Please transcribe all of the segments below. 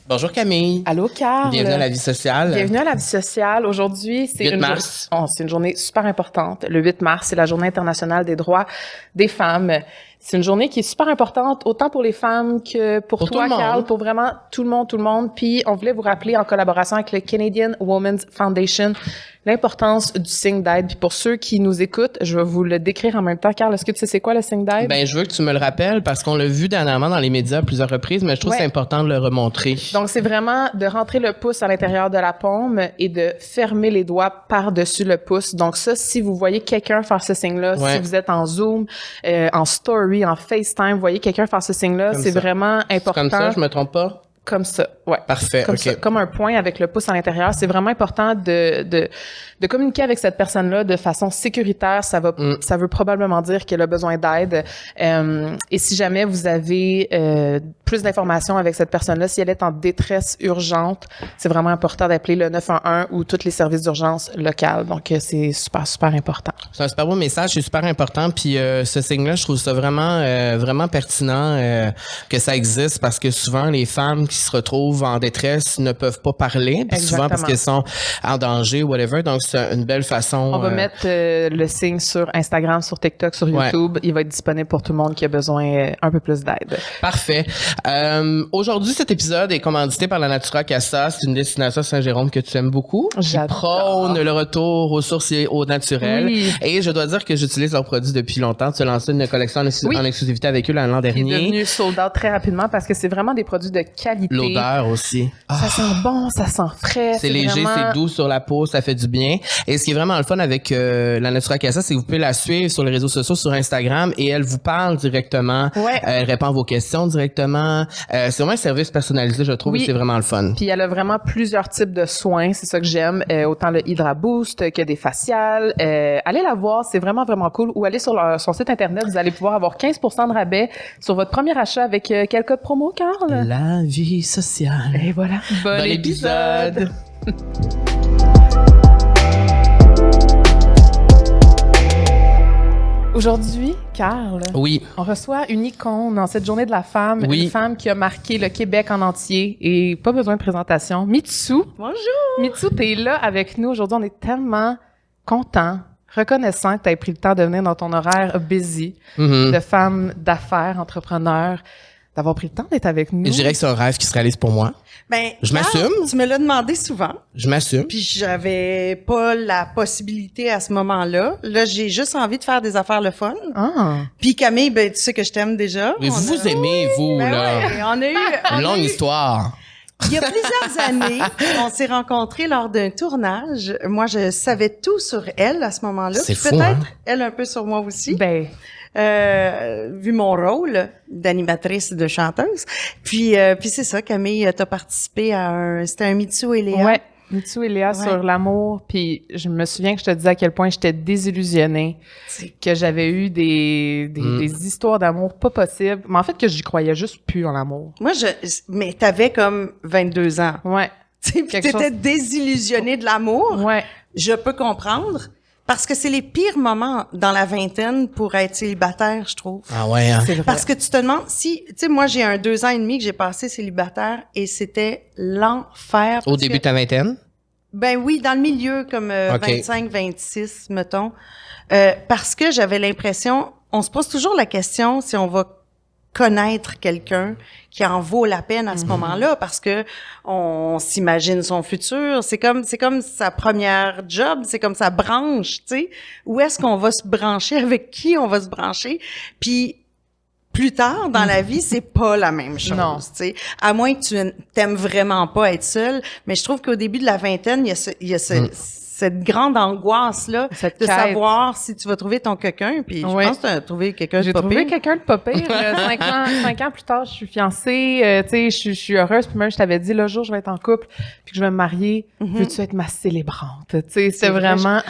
Bonjour Camille. Allô, Carl. Bienvenue à la vie sociale. Bienvenue à la vie sociale. Aujourd'hui, c'est 8 mars. c'est une journée super importante. Le 8 mars, c'est la Journée internationale des droits des femmes. C'est une journée qui est super importante, autant pour les femmes que pour toi, Carl, pour vraiment tout le monde. Puis, on voulait vous rappeler, en collaboration avec le Canadian Women's Foundation, l'importance du signe d'aide. Puis pour ceux qui nous écoutent, je vais vous le décrire en même temps. Carl, est-ce que tu sais c'est quoi le signe d'aide? Ben, je veux que tu me le rappelles parce qu'on l'a vu dernièrement dans les médias à plusieurs reprises, mais je trouve que c'est important de le remontrer. Donc, c'est vraiment de rentrer le pouce à l'intérieur de la paume et de fermer les doigts par-dessus le pouce. Donc ça, si vous voyez quelqu'un faire ce signe-là, si vous êtes en Zoom, en Story, en FaceTime, vous voyez quelqu'un faire ce signe-là, c'est vraiment important. Comme ça, je me trompe pas? Comme ça, ouais. Parfait, comme ça, comme un point avec le pouce à l'intérieur. C'est vraiment important de communiquer avec cette personne-là de façon sécuritaire. Ça veut probablement dire qu'elle a besoin d'aide. Et si jamais vous avez plus d'informations avec cette personne-là, si elle est en détresse urgente, c'est vraiment important d'appeler le 911 ou tous les services d'urgence locales. Donc, c'est super important. C'est un super beau message, c'est super important. Puis ce signe-là, je trouve ça vraiment pertinent que ça existe parce que souvent, les femmes qui se retrouvent en détresse ne peuvent pas parler, puis souvent parce qu'elles sont en danger, whatever. Donc, c'est une belle façon. On va mettre le signe sur Instagram, sur TikTok, sur YouTube. Ouais. Il va être disponible pour tout le monde qui a besoin un peu plus d'aide. Parfait. Aujourd'hui, cet épisode est commandité par la Natura Casa. C'est une destination Saint-Jérôme que tu aimes beaucoup. Qui prône le retour aux sources et au naturel. Oui. Et je dois dire que j'utilise leurs produits depuis longtemps. Tu as lancé une collection en exclusivité avec eux l'an dernier. C'est devenu sold out très rapidement parce que c'est vraiment des produits de qualité. L'odeur aussi. Ça sent bon, ça sent frais. C'est léger, c'est doux sur la peau, ça fait du bien. Et ce qui est vraiment le fun avec la Natura Casa, c'est que vous pouvez la suivre sur les réseaux sociaux, sur Instagram, et elle vous parle directement. Ouais. Elle répond à vos questions directement. C'est vraiment un service personnalisé, je trouve, et c'est vraiment le fun. Puis elle a vraiment plusieurs types de soins, c'est ça que j'aime. Autant le Hydra Boost que des faciales. Allez la voir, c'est vraiment cool. Ou allez sur son site internet, vous allez pouvoir avoir 15% de rabais sur votre premier achat avec quel code promo, Carl? La vie sociale. Et voilà. Bon épisode. Aujourd'hui, Carl, on reçoit une icône dans cette journée de la femme, une femme qui a marqué le Québec en entier et pas besoin de présentation. Mitsu. Bonjour. Mitsu, t'es là avec nous aujourd'hui. On est tellement contents, reconnaissants que tu aies pris le temps de venir dans ton horaire busy de femme d'affaires, entrepreneur, d'avoir pris le temps d'être avec nous. Je dirais que c'est un rêve qui se réalise pour moi. Ben, je m'assume. Tu me l'as demandé souvent. Je m'assume. Puis j'avais pas la possibilité à ce moment-là. Là, j'ai juste envie de faire des affaires le fun. Ah. Puis Camille, ben tu sais que je t'aime déjà. Mais vous aimez, vous, là. Ouais, on a eu une longue histoire. Il y a plusieurs années, on s'est rencontrés lors d'un tournage. Moi, je savais tout sur elle à ce moment-là. C'est fou, peut-être elle un peu sur moi aussi. Ben. Vu mon rôle d'animatrice, de chanteuse. Puis c'est ça, Camille, t'as participé à c'était un Mitsu et Léa. Ouais, Mitsu et Léa sur l'amour. Puis je me souviens que je te disais à quel point j'étais désillusionnée, que j'avais eu des histoires d'amour pas possibles. Mais en fait, que j'y croyais juste plus en l'amour. Moi, mais t'avais comme 22 ans. Ouais. Puis t'étais désillusionnée de l'amour. Ouais. Je peux comprendre. Parce que c'est les pires moments dans la vingtaine pour être célibataire, je trouve. Ah ouais, hein? C'est vrai. Parce que tu te demandes si, tu sais, moi, j'ai 2 ans et demi que j'ai passé célibataire et c'était l'enfer. Au début de ta vingtaine? Ben oui, dans le milieu, comme 25, 26, mettons. Parce que j'avais l'impression, on se pose toujours la question si on va connaître quelqu'un qui en vaut la peine à ce moment-là parce que on s'imagine son futur, c'est comme sa première job, c'est comme sa branche, tu sais. Où est-ce qu'on va se brancher, avec qui on va se brancher? Puis plus tard dans la vie, c'est pas la même chose, tu sais. À moins que tu t'aimes vraiment pas être seule, mais je trouve qu'au début de la vingtaine, il y a cette grande angoisse-là de savoir si tu vas trouver ton coquin. Puis je pense que tu as trouvé quelqu'un de pas pire. J'ai trouvé quelqu'un de pas pire. 5 ans plus tard, je suis fiancée. Tu sais, je suis heureuse. Puis même, je t'avais dit, le jour je vais être en couple puis que je vais me marier, veux-tu être ma célébrante? Tu sais, c'est vraiment...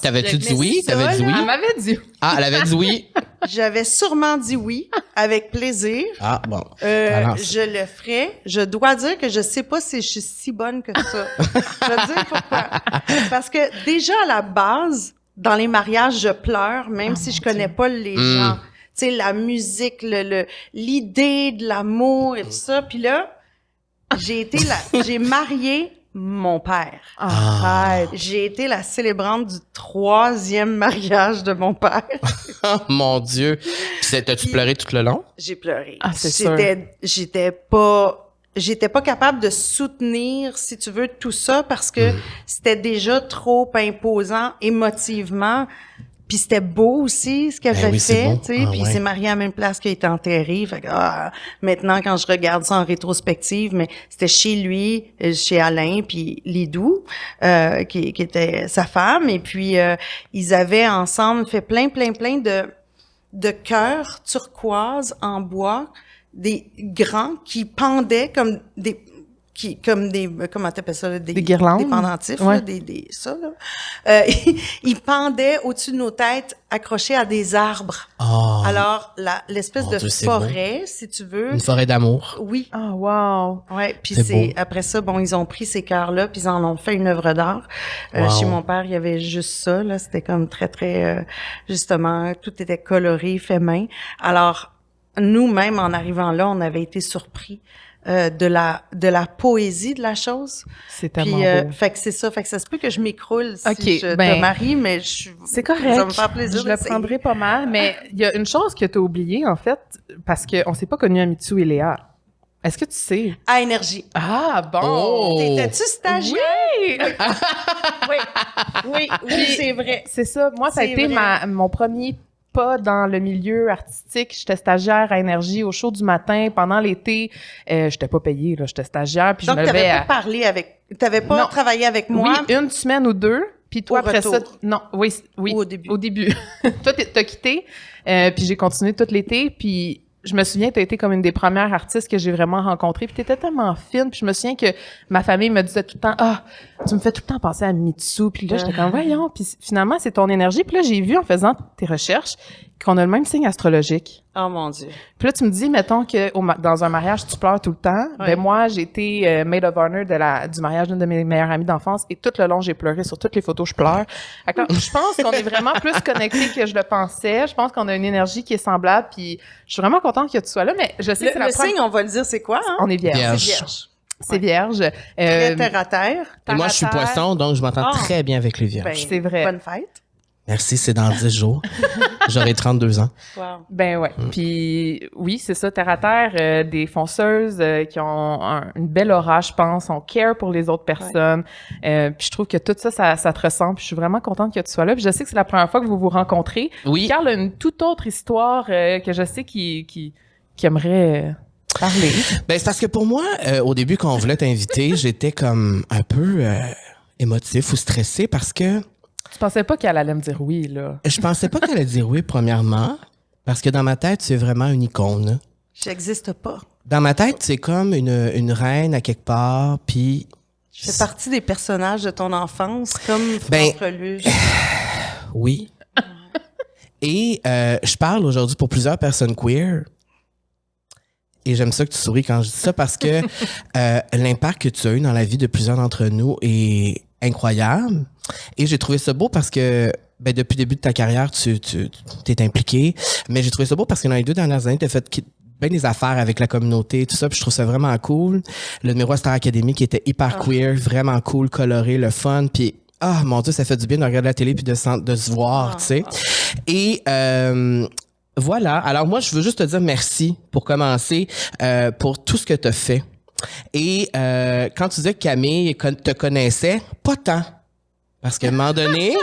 T'avais-tu dit oui? T'avais dit oui? Elle m'avait dit oui. Ah, elle avait dit oui. J'avais sûrement dit oui, avec plaisir. Ah, bon. Je le ferais. Je dois dire que je sais pas si je suis si bonne que ça. Je vais te dire pourquoi. Parce que déjà, à la base, dans les mariages, je pleure, même si je connais pas les gens. Tu sais, la musique, l'idée de l'amour et tout ça. Puis là, J'ai marié mon père. Arrête. J'ai été la célébrante du 3e mariage de mon père. Oh mon Dieu. T'as-tu pleuré tout le long? J'ai pleuré. Ah, c'est sûr. J'étais pas capable de soutenir, si tu veux, tout ça parce que c'était déjà trop imposant émotivement. Puis c'était beau aussi, ce qu'elle avait fait, tu sais. Puis il s'est marié à la même place qu'il a été enterré. Fait que, maintenant, quand je regarde ça en rétrospective, mais c'était chez lui, chez Alain, puis Lidou, qui était sa femme. Et puis, ils avaient ensemble fait plein de cœurs turquoise en bois, des grands qui pendaient comme des comment t'appelles ça là, des guirlandes, des pendentifs ouais. là, ça là. Ils pendaient au-dessus de nos têtes accrochés à des arbres. Oh. Alors l'espèce de Dieu, forêt, si tu veux. Une forêt d'amour. Oui. Ah, wow. Ouais, puis c'est après ça, bon, ils ont pris ces cœurs-là, puis ils en ont fait une œuvre d'art. Wow. Chez mon père, il y avait juste ça là, c'était comme très justement, tout était coloré, fait main. Alors nous-mêmes en arrivant là, on avait été surpris de la poésie de la chose. C'est tellement beau. Fait que c'est ça. Fait que ça se peut que je m'écroule si Okay, je te marie, mais c'est correct. Ça me fait plaisir. Je le prendrai pas mal, mais il y a une chose que tu as oubliée, en fait, parce qu'on s'est pas connus à Mitsu et Léa. Est-ce que tu sais? À Énergie. Ah, bon! Oh! T'étais-tu stagiaire? Oui! Oui, c'est vrai. C'est ça. Moi, ça a été mon premier pas dans le milieu artistique. J'étais stagiaire à Énergie au show du matin pendant l'été. J'étais pas payée, là. J'étais stagiaire. Puis donc, je me levais t'avais pas travaillé avec moi? Oui, une semaine ou deux. Puis toi, après retour. ça... Non, oui. Ou au début? Au début. Toi, t'as quitté. Puis j'ai continué tout l'été. Puis je me souviens, tu as été comme une des premières artistes que j'ai vraiment rencontrées. Puis tu étais tellement fine. Puis je me souviens que ma famille me disait tout le temps, tu me fais tout le temps penser à Mitsu. Puis là, j'étais comme, voyons. Puis finalement, c'est ton énergie. Puis là, j'ai vu en faisant tes recherches qu'on a le même signe astrologique. Oh mon Dieu. Puis là, tu me dis, mettons que dans un mariage, tu pleures tout le temps. Oui. Ben moi, j'ai été maid of honor du mariage d'une de mes meilleures amies d'enfance et tout le long, j'ai pleuré. Sur toutes les photos, je pleure. Alors, je pense qu'on est vraiment plus connectés que je le pensais. Je pense qu'on a une énergie qui est semblable. Puis je suis vraiment contente que tu sois là, mais je sais que c'est la première... signe, on va le dire, c'est quoi? Hein? On est vierge. Vierge. C'est vierge. C'est vierge. Très terre à terre. Et moi, je suis poisson, donc je m'entends très bien avec les vierges. Ben, c'est vrai. Bonne fête. Merci, c'est dans 10 jours. J'aurai 32 ans. Wow. Ben ouais. Puis oui, c'est ça, terre à terre, des fonceuses qui ont une belle aura, je pense, on care pour les autres personnes. Puis je trouve que tout ça, ça te ressemble. Puis je suis vraiment contente que tu sois là. Puis je sais que c'est la première fois que vous vous rencontrez. Oui. Carl a une toute autre histoire que je sais qui aimerait parler. Ben c'est parce que pour moi, au début, quand on voulait t'inviter, j'étais comme un peu émotif ou stressé parce que Tu pensais pas qu'elle allait me dire oui, là? je pensais pas qu'elle allait dire oui, premièrement, parce que dans ma tête, c'est vraiment une icône. J'existe pas. Dans ma tête, c'est comme une reine à quelque part, puis... Je fais partie des personnages de ton enfance, comme Ben, France Reluge. Oui. Et je parle aujourd'hui pour plusieurs personnes queer. Et j'aime ça que tu souris quand je dis ça parce que l'impact que tu as eu dans la vie de plusieurs d'entre nous est incroyable. Et j'ai trouvé ça beau parce que depuis le début de ta carrière, tu t'es impliqué. Mais j'ai trouvé ça beau parce que dans les 2 dernières années, tu as fait bien des affaires avec la communauté et tout ça. Puis je trouve ça vraiment cool. Le numéro à Star Academy qui était hyper queer, vraiment cool, coloré, le fun. Puis mon Dieu, ça fait du bien de regarder la télé puis de se voir, tu sais. Et voilà. Alors moi, je veux juste te dire merci pour commencer, pour tout ce que tu as fait. Et quand tu disais que Camille te connaissait, pas tant. Parce qu'à un moment donné,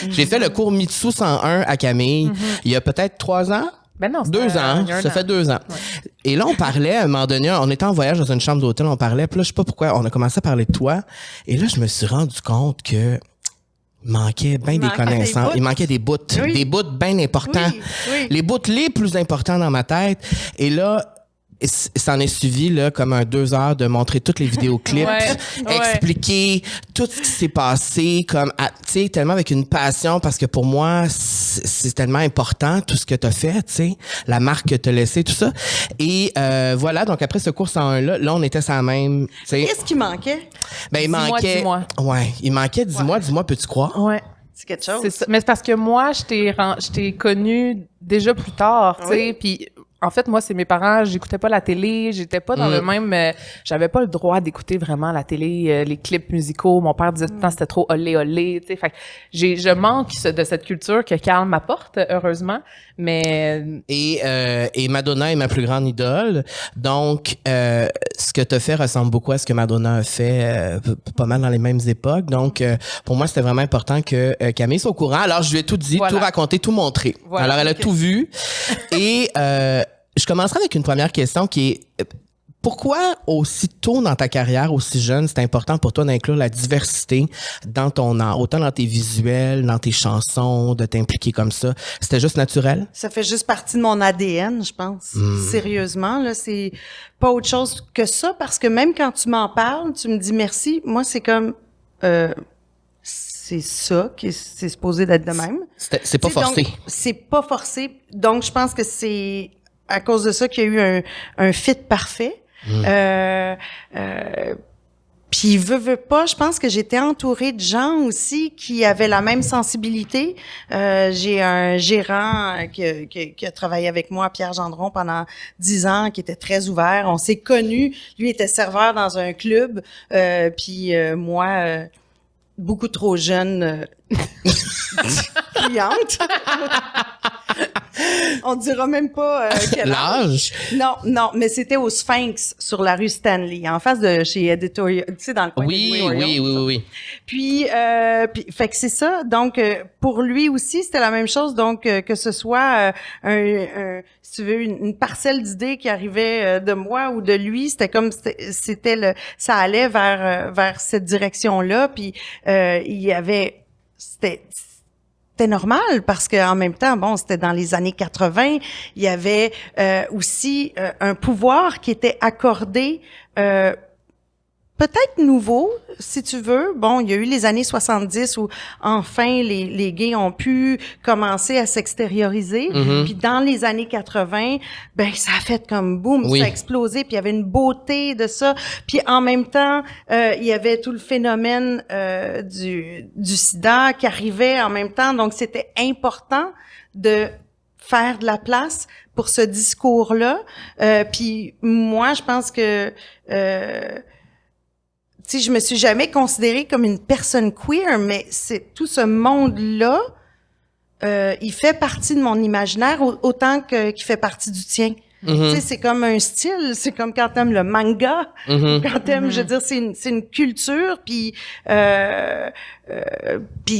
j'ai fait le cours Mitsu 101 à Camille il y a peut-être 3 ans. Ben non, 2 ans. Ça fait 2 ans. Ouais. Et là, on parlait, à un moment donné, on était en voyage dans une chambre d'hôtel, on parlait, puis là, je sais pas pourquoi, on a commencé à parler de toi. Et là, je me suis rendu compte que il manquait bien des connaissances. Il manquait des bouts. Oui. Des bouts bien importants. Oui, oui. Les bouts les plus importants dans ma tête. Et là, ça en est suivi là, comme 2 heures de montrer toutes les vidéoclips, expliquer tout ce qui s'est passé, comme, tu sais, tellement avec une passion, parce que pour moi, c'est tellement important, tout ce que tu as fait, tu sais, la marque que tu as laissée, tout ça. Et voilà, donc après ce cours 101-là, là, on était sur la même... Qu'est-ce qui manquait? Ben, il manquait... Dis-moi. Ouais, il manquait, dis-moi, peux-tu croire? Ouais. C'est quelque chose. C'est ça. Mais c'est parce que moi, je t'ai connue déjà plus tard, tu sais, puis... en fait, moi, c'est mes parents, j'écoutais pas la télé, j'étais pas dans le même... j'avais pas le droit d'écouter vraiment la télé, les clips musicaux. Mon père disait tout le temps c'était trop olé olé, tu sais. Fait que je manque de cette culture que Carl m'apporte, heureusement, mais... Et Madonna est ma plus grande idole. Donc, ce que tu as fait ressemble beaucoup à ce que Madonna a fait pas mal dans les mêmes époques. Donc, pour moi, c'était vraiment important que Camille soit au courant. Alors, je lui ai tout dit, tout raconté, tout montré. Voilà, alors, elle a tout vu. Et je commencerai avec une première question qui est pourquoi aussi tôt dans ta carrière, aussi jeune, c'est important pour toi d'inclure la diversité dans ton art, autant dans tes visuels, dans tes chansons, de t'impliquer comme ça? C'était juste naturel? Ça fait juste partie de mon ADN, je pense. Sérieusement, là, c'est pas autre chose que ça, parce que même quand tu m'en parles, tu me dis merci. Moi, c'est comme... c'est ça qui c'est supposé d'être de même. C'est pas forcé. C'est pas forcé. Donc, je pense que c'est à cause de ça qu'il y a eu un fit parfait. Puis veux pas, je pense que j'étais entourée de gens aussi qui avaient la même sensibilité. J'ai un gérant qui a travaillé avec moi, Pierre Gendron, pendant 10 ans, qui était très ouvert. On s'est connus. Lui était serveur dans un club, puis moi... beaucoup trop jeune cliente. On dira même pas quel âge. Non, mais c'était au Sphinx sur la rue Stanley, en face de chez Editorial, tu sais, dans le coin Oui. Puis, fait que c'est ça. Donc, pour lui aussi, c'était la même chose. Donc, que ce soit si tu veux, une parcelle d'idées qui arrivait de moi ou de lui, c'était comme ça allait vers cette direction-là. Puis, il y avait, c'était normal parce que en même temps, bon, c'était dans les années 80, il y avait aussi un pouvoir qui était accordé peut-être nouveau, si tu veux. Bon, il y a eu les années 70 où enfin les gays ont pu commencer à s'extérioriser. Puis dans les années 80, ben ça a fait comme boum, ça a explosé. Puis il y avait une beauté de ça. Puis en même temps, il y avait tout le phénomène du sida qui arrivait en même temps. Donc c'était important de faire de la place pour ce discours-là. Puis moi, je pense que tu sais, je me suis jamais considérée comme une personne queer, mais c'est tout ce monde-là, il fait partie de mon imaginaire autant qu'il fait partie du tien. Tu sais, c'est comme un style, c'est comme quand t'aimes le manga, quand t'aimes, je veux dire, c'est une culture, puis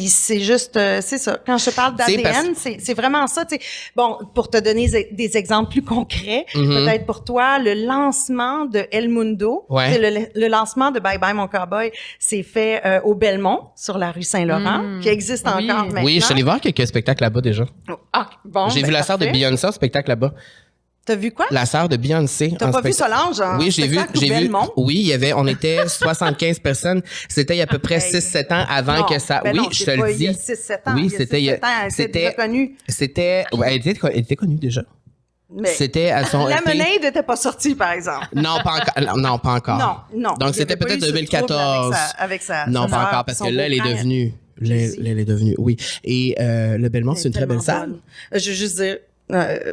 c'est juste, c'est ça. Quand je te parle d'ADN, c'est vraiment ça. Tu sais, bon, pour te donner des exemples plus concrets, peut-être pour toi, le lancement de El Mundo, le lancement de Bye Bye Mon Cowboy, c'est fait au Belmont, sur la rue Saint-Laurent, qui existe encore maintenant. Oui, je suis allée voir quelques spectacles là-bas déjà. Ah, bon. J'ai vu la sœur de Beyoncé en spectacle là-bas. T'as vu quoi? La sœur de Beyoncé. T'as pas vu Solange en spectacle au Belmont? Oui, on était 75 personnes. C'était il y a à peu près 6-7 ans avant que ça. Ben oui, non, je te le dis. Il y a 6-7 ans. Oui, c'était connue. Elle était connue déjà. Mais c'était à son Lemonade n'était pas sortie, par exemple. Non, pas encore. Non. Donc c'était peut-être 2014. Avec sa non, pas encore, parce que là, elle est devenue. Elle est devenue, oui. Et le Belmont, c'est une très belle salle. Je veux juste dire.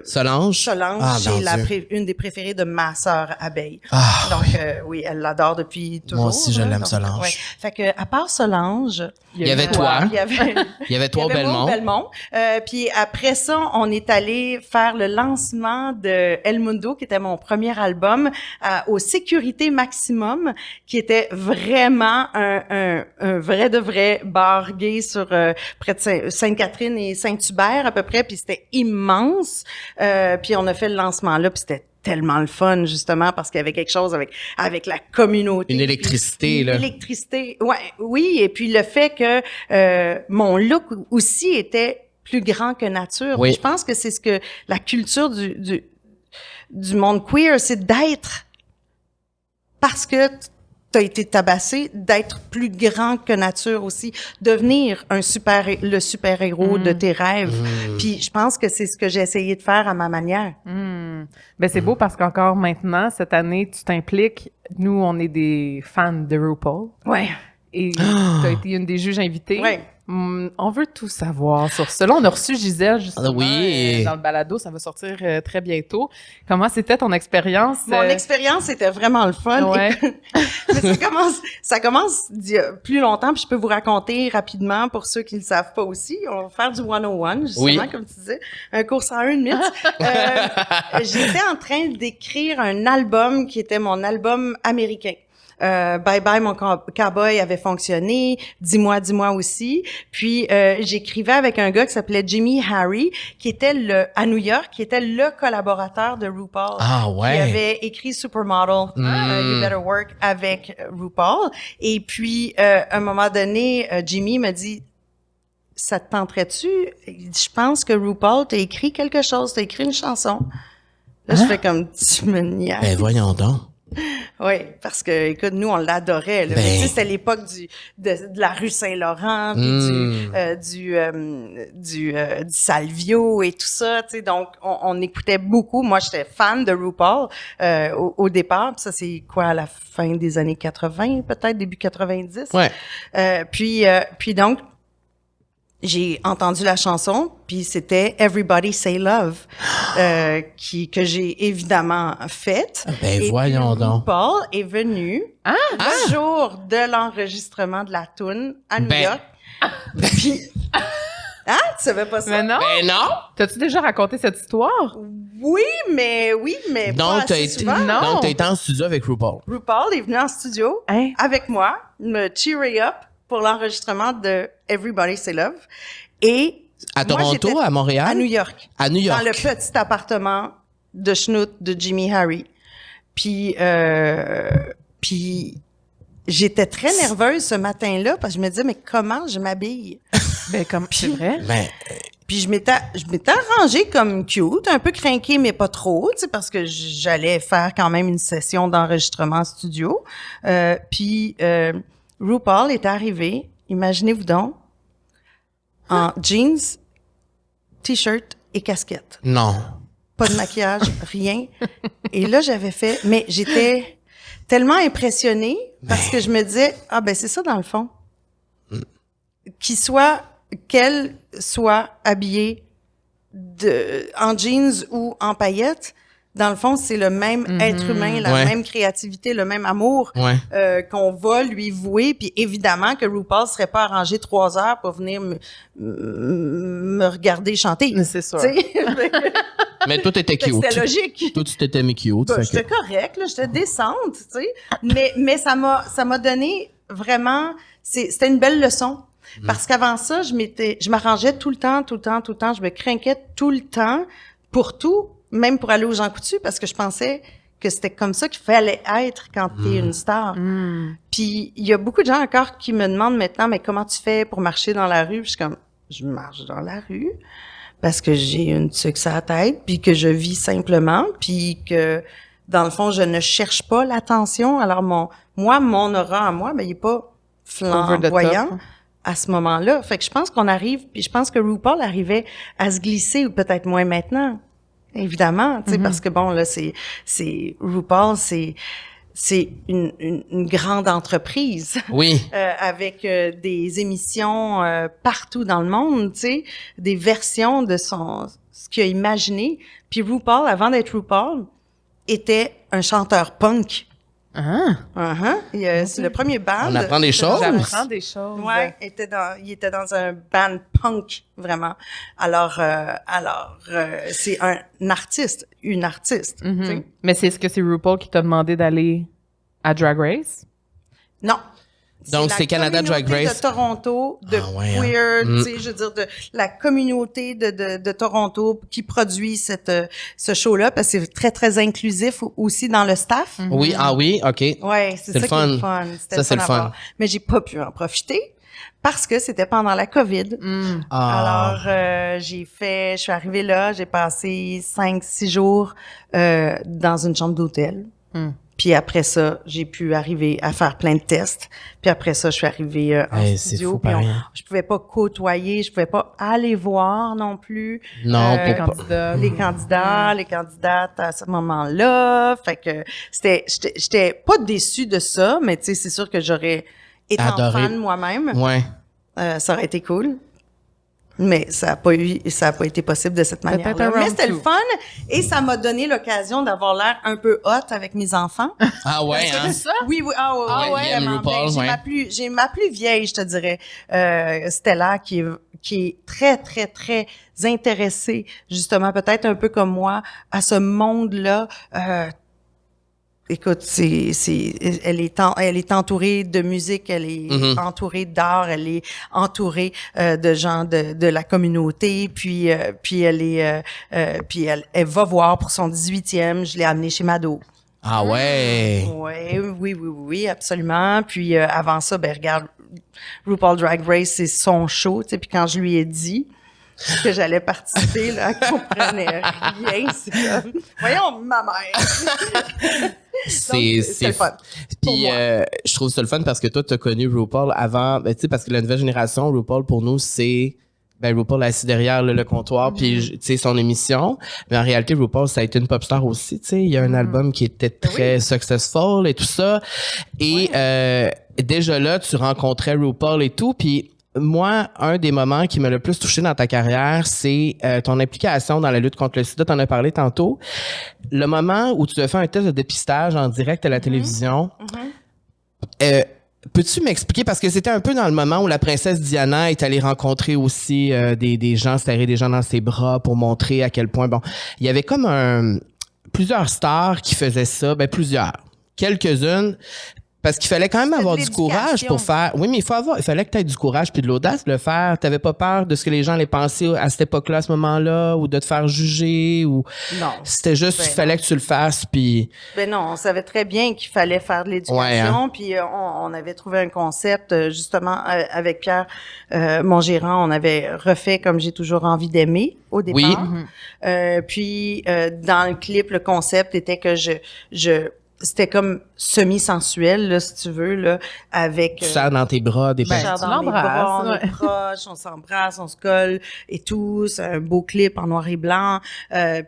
Solange, c'est une des préférées de ma sœur Abeille. Donc oui, elle l'adore depuis toujours. Moi aussi, je l'aime, Solange. Ouais. Fait que à part Solange, il y avait toi. Il y avait toi au Belmont. Puis après ça, on est allé faire le lancement de El Mundo, qui était mon premier album, au Sécurité Maximum, qui était vraiment un vrai de vrai bar gay sur près de Sainte-Catherine et Saint-Hubert à peu près, puis c'était immense. Puis on a fait le lancement là, puis c'était tellement le fun, justement, parce qu'il y avait quelque chose avec la communauté. Une électricité, là. Une électricité, oui. Et puis le fait que mon look aussi était plus grand que nature. Oui. Je pense que c'est ce que la culture du monde queer, c'est d'être, parce que t'as été tabassé, d'être plus grand que nature aussi, devenir le super-héros de tes rêves. Puis je pense que c'est ce que j'ai essayé de faire à ma manière. Ben c'est beau parce qu'encore maintenant, cette année, tu t'impliques. Nous, on est des fans de RuPaul. Ouais. Et t'as été une des juges invitées. Oui. On veut tout savoir sur cela. On a reçu Gisèle, justement, Oui. dans le balado. Ça va sortir très bientôt. Comment c'était ton expérience? Mon expérience était vraiment le fun. Ouais. Mais ça commence d'il y a plus longtemps, puis je peux vous raconter rapidement pour ceux qui ne le savent pas aussi. On va faire du 101, justement, comme tu disais. Un cours 101 minutes. J'étais en train d'écrire un album qui était mon album américain. Bye Bye mon cowboy avait fonctionné, Dis-moi aussi. Puis j'écrivais avec un gars qui s'appelait Jimmy Harry, qui était à New York, qui était le collaborateur de RuPaul. Ah ouais. Qui avait écrit Supermodel, You Better Work avec RuPaul. Et puis à un moment donné, Jimmy m'a dit, ça te tenterait-tu? Je pense que RuPaul t'a écrit quelque chose, t'a écrit une chanson. Là, je fais comme, tu me niaises. Ben voyons donc. Oui, parce que, écoute, nous, on l'adorait. Là. Tu sais, c'était l'époque de la rue Saint-Laurent, puis du Salvio et tout ça. Tu sais, donc, on écoutait beaucoup. Moi, j'étais fan de RuPaul au départ. Puis ça, c'est quoi, à la fin des années 80, peut-être, début 90? Ouais. Puis donc, j'ai entendu la chanson, puis c'était Everybody Say Love, que j'ai évidemment faite. Ben et voyons donc. Paul est venu le jour de l'enregistrement de la toune à New York. Puis, tu savais pas ça? Mais non. Ben non. T'as-tu déjà raconté cette histoire? Oui, mais Donc, pas assez souvent. Non. Donc, t'as été en studio avec RuPaul. RuPaul est venu en studio avec moi, me cheerer up pour l'enregistrement de Everybody Say Love. Et à Toronto, à Montréal? À New York. À New York. Dans le petit appartement de schnout de Jimmy Harry. Puis j'étais très nerveuse ce matin-là parce que je me disais, mais comment je m'habille? C'est vrai. Puis je m'étais arrangée comme cute, un peu crinquée, mais pas trop, tu sais, parce que j'allais faire quand même une session d'enregistrement en studio. Puis RuPaul est arrivé, imaginez-vous donc, en jeans, t-shirt et casquette. Non. Pas de maquillage, rien. Et là, mais j'étais tellement impressionnée parce que je me disais, c'est ça dans le fond. Qu'elle soit habillée en jeans ou en paillettes, dans le fond, c'est le même être humain, la même créativité, le même amour qu'on va lui vouer. Puis évidemment que RuPaul serait pas arrangé 3 heures pour venir me regarder chanter. C'est sûr. Mais tout était cute. C'était logique. Tout était mis cute. J'étais correcte, là, j'étais décente, tu sais. Mais ça m'a donné vraiment, c'était une belle leçon. Parce qu'avant ça, je m'arrangeais tout le temps, je me crinquais tout le temps pour tout. Même pour aller aux Jean Coutu, parce que je pensais que c'était comme ça qu'il fallait être quand t'es une star. Puis il y a beaucoup de gens encore qui me demandent maintenant, mais comment tu fais pour marcher dans la rue? Puis je suis comme, je marche dans la rue parce que j'ai une tuque à la tête, puis que je vis simplement, puis que dans le fond, je ne cherche pas l'attention. Alors mon aura à moi, il est pas flamboyant à ce moment-là. Fait que je pense qu'on arrive, puis je pense que RuPaul arrivait à se glisser, ou peut-être moins maintenant. Évidemment, tu sais, parce que bon, là, c'est RuPaul, c'est une grande entreprise. Oui. Avec des émissions partout dans le monde, tu sais, des versions de ce qu'il a imaginé. Puis RuPaul, avant d'être RuPaul, était un chanteur punk. C'est le premier band. On apprend des choses. J'apprends des choses. Ouais, il était dans un band punk, vraiment. Alors, c'est une artiste. Tu sais. Mais est-ce que c'est RuPaul qui t'a demandé d'aller à Drag Race? Non. Donc, c'est Canada Drag Race. De Toronto, de queer, tu sais, je veux dire, de la communauté de Toronto qui produit ce show-là, parce que c'est très, très inclusif aussi dans le staff. Oui, OK. Ouais, c'est ça qui est le fun. Ça, c'est le fun. Mais j'ai pas pu en profiter parce que c'était pendant la COVID. Alors, je suis arrivée là, j'ai passé 5-6 jours dans une chambre d'hôtel. Puis après ça, j'ai pu arriver à faire plein de tests. Puis après ça, je suis arrivée en studio. Fou, puis je pouvais pas côtoyer, je pouvais pas aller voir non plus. Non, les candidats. Les candidates à ce moment-là. Fait que j'étais pas déçue de ça, mais tu sais, c'est sûr que j'aurais étant fan moi-même, ça aurait été cool. Mais ça a pas été possible de cette manière-là. Mais c'était le fun et ça m'a donné l'occasion d'avoir l'air un peu hot avec mes enfants. Ah ouais, hein? Ça? Oui, vraiment. J'ai ma plus vieille, je te dirais, Stella, qui est très, très, très intéressée, justement, peut-être un peu comme moi, à ce monde-là. Écoute, elle est entourée de musique, elle est entourée d'art, elle est entourée de gens de la communauté, puis elle va voir pour son 18e, je l'ai amenée chez Mado. Ah ouais. Oui, absolument. Puis avant ça, regarde, RuPaul Drag Race, c'est son show, tu sais, puis quand je lui ai dit que j'allais participer, là, elle comprenait rien, c'est comme, voyons, ma mère. C'est le fun. Puis je trouve ça le fun parce que toi, tu as connu RuPaul avant, tu sais, parce que la nouvelle génération, RuPaul, pour nous, c'est RuPaul assis derrière le comptoir, puis tu sais, son émission. Mais en réalité, RuPaul, ça a été une pop star aussi, tu sais. Il y a un album qui était très successful et tout ça. Et déjà là, tu rencontrais RuPaul et tout, puis moi, un des moments qui m'a le plus touché dans ta carrière, c'est ton implication dans la lutte contre le sida. Tu en as parlé tantôt. Le moment où tu as fait un test de dépistage en direct à la télévision, peux-tu m'expliquer, parce que c'était un peu dans le moment où la princesse Diana est allée rencontrer aussi des gens, serrer des gens dans ses bras pour montrer à quel point, il y avait comme plusieurs stars qui faisaient ça, quelques-unes. Parce qu'il fallait quand même avoir du courage pour faire. Oui, mais il fallait que tu aies du courage puis de l'audace de le faire. T'avais pas peur de ce que les gens allaient penser à cette époque-là, à ce moment-là, ou de te faire juger, ou. Non. C'était juste, il fallait que tu le fasses, puis. Non, on savait très bien qu'il fallait faire de l'éducation, puis on avait trouvé un concept, justement, avec Pierre, mon gérant, on avait refait Comme j'ai toujours envie d'aimer au départ. Oui. Puis, dans le clip, le concept était que c'était comme semi-sensuel, là, si tu veux, là, avec... Tu serres dans tes bras des personnes. Tu dans mes bras, on est proches, on s'embrasse, on se colle et tout. C'est un beau clip en noir et blanc.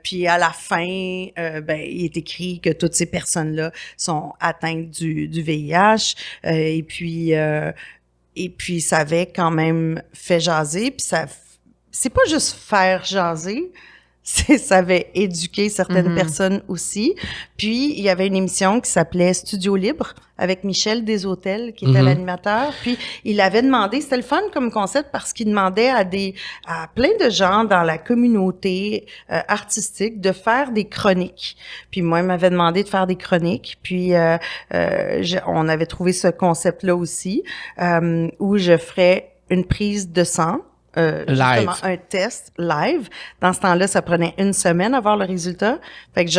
Puis à la fin, il est écrit que toutes ces personnes-là sont atteintes du VIH. Et puis ça avait quand même fait jaser. Puis c'est pas juste faire jaser, ça avait éduqué certaines personnes aussi. Puis, il y avait une émission qui s'appelait Studio Libre avec Michel Deshôtels, qui était l'animateur. Puis, il avait demandé, c'était le fun comme concept parce qu'il demandait à plein de gens dans la communauté artistique de faire des chroniques. Puis, moi, il m'avait demandé de faire des chroniques. Puis, on avait trouvé ce concept-là aussi, où je ferais une prise de sang. Justement, un test live. Dans ce temps-là, ça prenait 1 semaine à avoir le résultat. Fait que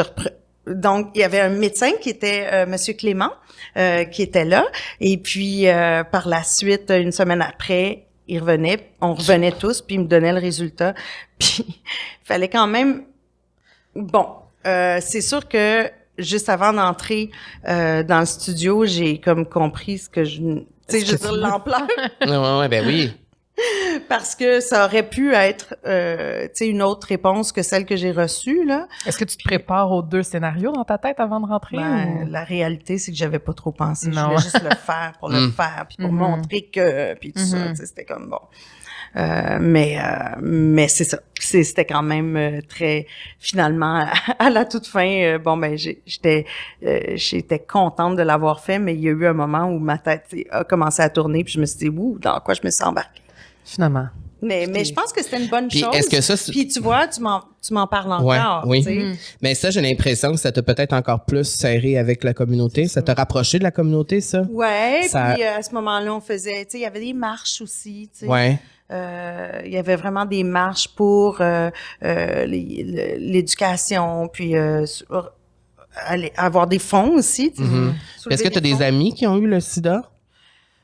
donc, il y avait un médecin qui était Monsieur Clément, qui était là. Et puis, par la suite, 1 semaine après, on revenait tous, puis il me donnait le résultat. Puis, il fallait quand même... c'est sûr que juste avant d'entrer dans le studio, j'ai comme compris ce que je veux dire, l'ampleur. Oui. Parce que ça aurait pu être, une autre réponse que celle que j'ai reçue, là. Est-ce que tu te prépares aux 2 scénarios dans ta tête avant de rentrer? La réalité, c'est que j'avais pas trop pensé. Je voulais juste le faire pour le faire, puis pour montrer que, puis tout ça, c'était comme bon. Mais c'est ça. C'était quand même très, finalement, à la toute fin, j'étais contente de l'avoir fait, mais il y a eu un moment où ma tête a commencé à tourner, puis je me suis dit, dans quoi je me suis embarquée? Finalement. Mais je pense que c'était une bonne chose. Est-ce que ça, puis tu vois, tu m'en parles encore. Oui. Mais ça, j'ai l'impression que ça t'a peut-être encore plus serré avec la communauté. Ça t'a rapproché de la communauté, ça? Oui, puis à ce moment-là, on faisait, il y avait des marches aussi, tu sais. Ouais. Il y avait vraiment des marches pour l'éducation, puis avoir des fonds aussi. Est-ce que tu as des amis qui ont eu le sida?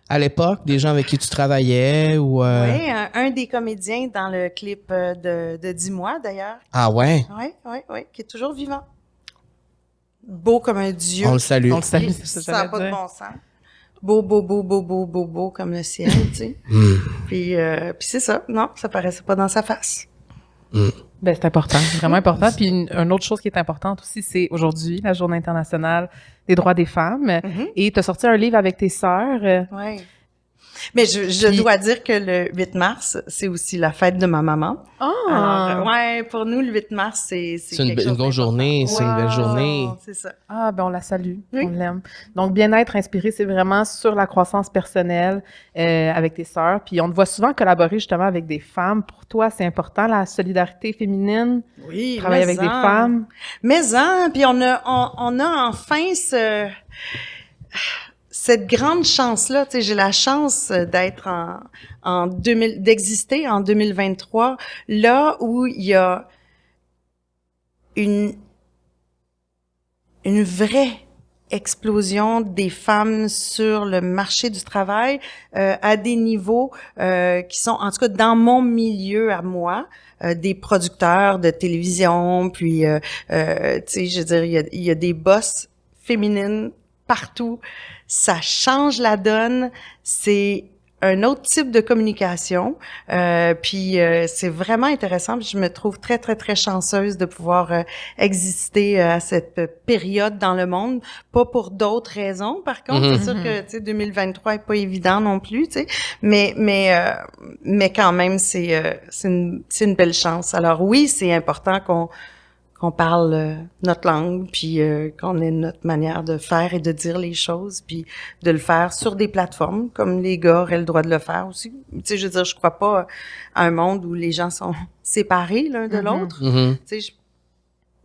À l'époque, des gens avec qui tu travaillais ou... Oui, un des comédiens dans le clip de 10 mois, d'ailleurs. Ah ouais? Oui, qui est toujours vivant. Beau comme un dieu. On le salue. Ça n'a pas de bon sens. Beau comme le ciel, tu sais. Puis c'est ça. Non, ça paraissait pas dans sa face. C'est important, vraiment important. Puis une autre chose qui est importante aussi, c'est aujourd'hui la Journée internationale des droits des femmes. Et tu as sorti un livre avec tes sœurs. Oui. Mais je dois dire que le 8 mars, c'est aussi la fête de ma maman. Alors, ouais, pour nous, le 8 mars, c'est une grosse journée, c'est une belle journée. C'est ça. Ah, ben on la salue, on l'aime. Donc, bien-être inspiré, c'est vraiment sur la croissance personnelle avec tes sœurs. Puis, on te voit souvent collaborer justement avec des femmes. Pour toi, c'est important, la solidarité féminine? Oui, travailler avec des femmes? Puis on a enfin cette grande chance-là, tu sais, j'ai la chance d'être d'exister en 2023, là où il y a une vraie explosion des femmes sur le marché du travail à des niveaux qui sont, en tout cas, dans mon milieu à moi, des producteurs de télévision, puis, tu sais, je veux dire, il y a des boss féminines partout. Ça change la donne. C'est un autre type de communication. Puis c'est vraiment intéressant. Puis je me trouve très, très, très chanceuse de pouvoir exister à cette période dans le monde. Pas pour d'autres raisons, par contre. C'est sûr que, tu sais, 2023 est pas évident non plus, tu sais. Mais quand même, c'est une belle chance. Alors oui, c'est important qu'on parle notre langue, puis qu'on ait notre manière de faire et de dire les choses, puis de le faire sur des plateformes, comme les gars auraient le droit de le faire aussi. Tu sais, je veux dire, je crois pas à un monde où les gens sont séparés l'un de l'autre. Tu sais,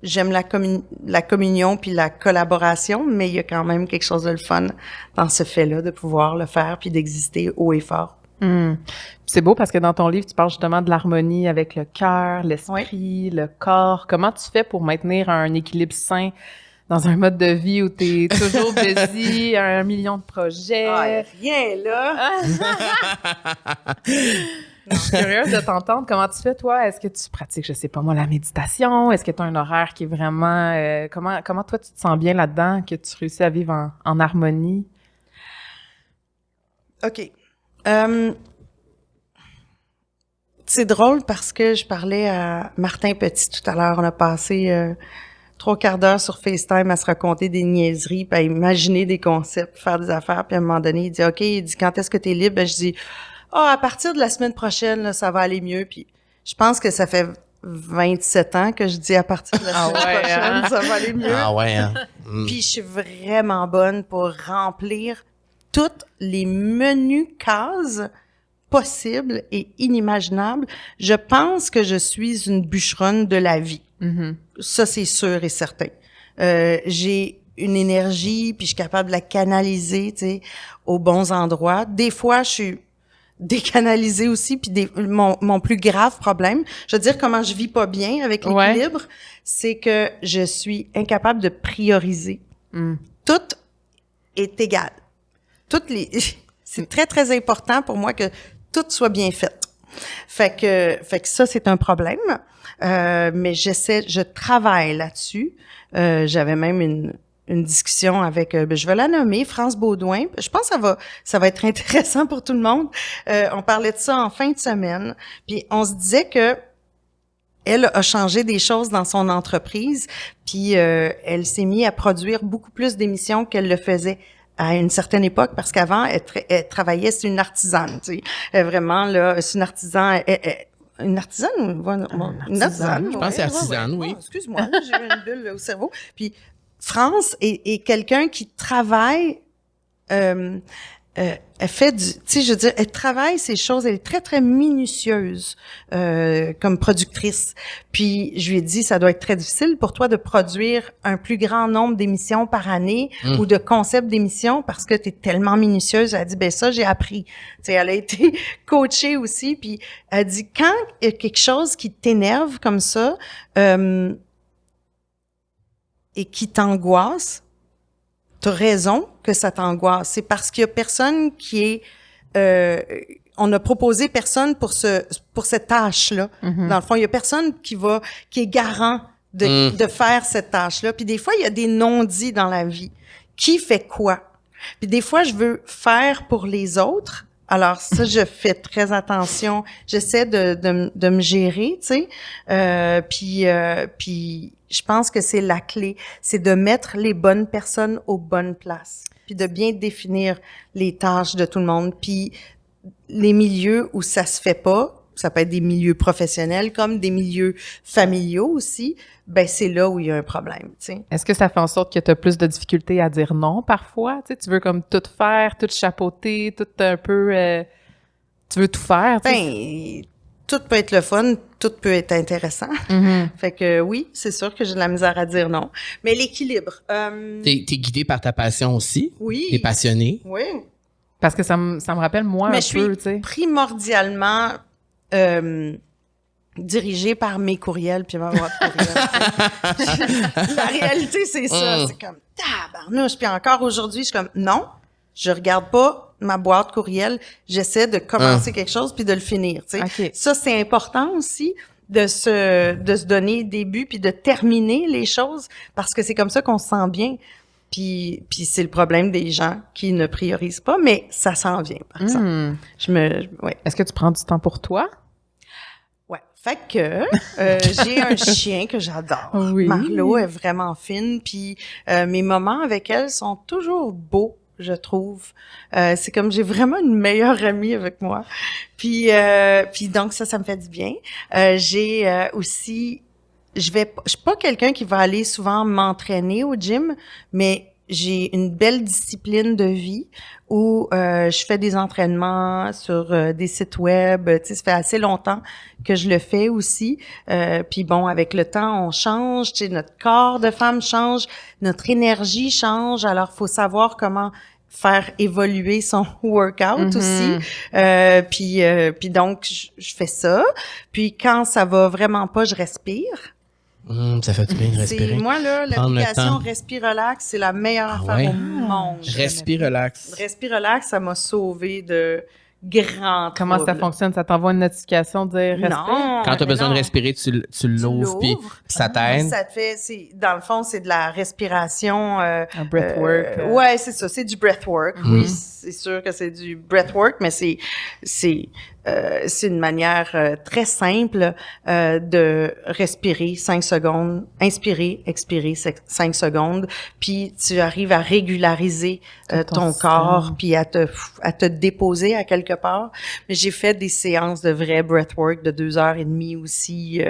j'aime la communion puis la collaboration, mais il y a quand même quelque chose de le fun dans ce fait-là, de pouvoir le faire puis d'exister haut et fort. C'est beau parce que dans ton livre, tu parles justement de l'harmonie avec le cœur, l'esprit, le corps. Comment tu fais pour maintenir un équilibre sain dans un mode de vie où tu es toujours busy, 1 million de projets? Ah, rien là! Je suis curieuse de t'entendre. Comment tu fais, toi? Est-ce que tu pratiques, je sais pas moi, la méditation? Est-ce que tu as un horaire qui est vraiment... comment toi, tu te sens bien là-dedans, que tu réussis à vivre en harmonie? OK. C'est drôle parce que je parlais à Martin Petit tout à l'heure. On a passé 3 quarts d'heure sur FaceTime à se raconter des niaiseries, puis à imaginer des concepts, faire des affaires. Puis à un moment donné, il dit « OK, il dit, quand est-ce que tu es libre? » Ben, je dis « à partir de la semaine prochaine, là, ça va aller mieux. » Puis je pense que ça fait 27 ans que je dis à partir de la semaine prochaine, ça va aller mieux. Ah ouais, hein? Puis je suis vraiment bonne pour remplir toutes les menus cases possibles et inimaginables. Je pense que je suis une bûcheronne de la vie. Ça, c'est sûr et certain. J'ai une énergie, puis je suis capable de la canaliser, tu sais, aux bons endroits. Des fois, je suis décanalisée aussi, puis mon plus grave problème, je veux dire comment je vis pas bien avec l'équilibre, c'est que je suis incapable de prioriser. Tout est égal. C'est très, très important pour moi que tout soit bien fait. Fait que ça, c'est un problème. Mais je travaille là-dessus. J'avais même une discussion avec, je vais la nommer, France Baudouin. Je pense que ça va être intéressant pour tout le monde. On parlait de ça en fin de semaine. Puis on se disait que elle a changé des choses dans son entreprise. Puis elle s'est mise à produire beaucoup plus d'émissions qu'elle le faisait à une certaine époque, parce qu'avant, elle travaillait, c'est une artisane, tu sais. Vraiment, là, c'est une artisane, une artisane? Une artisane. Je pense que c'est artisane, oui. Oh, excuse-moi, j'ai eu une bulle au cerveau. Puis, France est quelqu'un qui travaille, elle fait tu sais, je veux dire, elle travaille ces choses, elle est très, très minutieuse comme productrice. Puis, je lui ai dit, ça doit être très difficile pour toi de produire un plus grand nombre d'émissions par année ou de concepts d'émissions parce que tu es tellement minutieuse. Elle a dit, ben ça, j'ai appris. Tu sais, elle a été coachée aussi. Puis, elle dit, quand il y a quelque chose qui t'énerve comme ça et qui t'angoisse, t'as raison que ça t'angoisse. C'est parce qu'il y a personne qui est... on a proposé personne pour cette tâche-là. Dans le fond, il y a personne qui est garant de faire cette tâche-là. Puis des fois, il y a des non-dits dans la vie. Qui fait quoi? Puis des fois, je veux faire pour les autres. Alors ça, je fais très attention. J'essaie de me gérer, tu sais. Puis je pense que c'est la clé. C'est de mettre les bonnes personnes aux bonnes places. Puis de bien définir les tâches de tout le monde. Puis les milieux où ça se fait pas, ça peut être des milieux professionnels comme des milieux familiaux aussi, ben c'est là où il y a un problème, tu sais. Est-ce que ça fait en sorte que tu as plus de difficultés à dire non parfois? Tu sais, tu veux comme tout faire, tout chapeauter, tout un peu... tu veux tout faire, tu sais? Ben, tout peut être le fun, tout peut être intéressant. Fait que oui, c'est sûr que j'ai de la misère à dire non. Mais l'équilibre... T'es guidé par ta passion aussi? Oui. T'es passionné? Oui. Parce que ça me rappelle moi Mais un je peu, suis tu sais. primordialement dirigée par mes courriels puis ma boîte courriel. La réalité, c'est ça. C'est comme tabarnouche. Puis encore aujourd'hui, je suis comme non, je regarde pas ma boîte courriel. J'essaie de commencer quelque chose puis de le finir. Tu sais. Okay. Ça, c'est important aussi de se donner des buts puis de terminer les choses parce que c'est comme ça qu'on se sent bien. Puis c'est le problème des gens qui ne priorisent pas, mais ça s'en vient, par exemple. Ouais. Est-ce que tu prends du temps pour toi? Ouais. Fait que j'ai un chien que j'adore. Oui. Marlo est vraiment fine, puis mes moments avec elle sont toujours beaux, je trouve. C'est comme j'ai vraiment une meilleure amie avec moi. Puis donc ça me fait du bien. J'ai aussi je suis pas quelqu'un qui va aller souvent m'entraîner au gym, mais j'ai une belle discipline de vie où je fais des entraînements sur des sites web. Tu sais, ça fait assez longtemps que je le fais aussi. Puis bon, avec le temps, on change. Tu sais, notre corps de femme change, notre énergie change. Alors, faut savoir comment faire évoluer son workout aussi. Puis donc, je fais ça. Puis quand ça va vraiment pas, je respire. Ça fait du bien de respirer. Moi, là, l'application Respire Relax, c'est la meilleure affaire au monde. Respire Relax. Respire Relax, ça m'a sauvé de grands Comment ça fonctionne? Ça t'envoie une notification de dire respire? Non. Quand tu as besoin de respirer, tu l'ouvres, puis ça t'aide. Ça te fait, dans le fond, c'est de la respiration. Un breathwork. Ouais, c'est ça, c'est du breathwork. Oui, c'est sûr que c'est du breathwork, mais c'est une manière très simple de respirer 5 secondes, inspirer, expirer 5 secondes, puis tu arrives à régulariser ton corps, puis à te déposer à quelque part. Mais j'ai fait des séances de vrai breathwork de 2h30 aussi,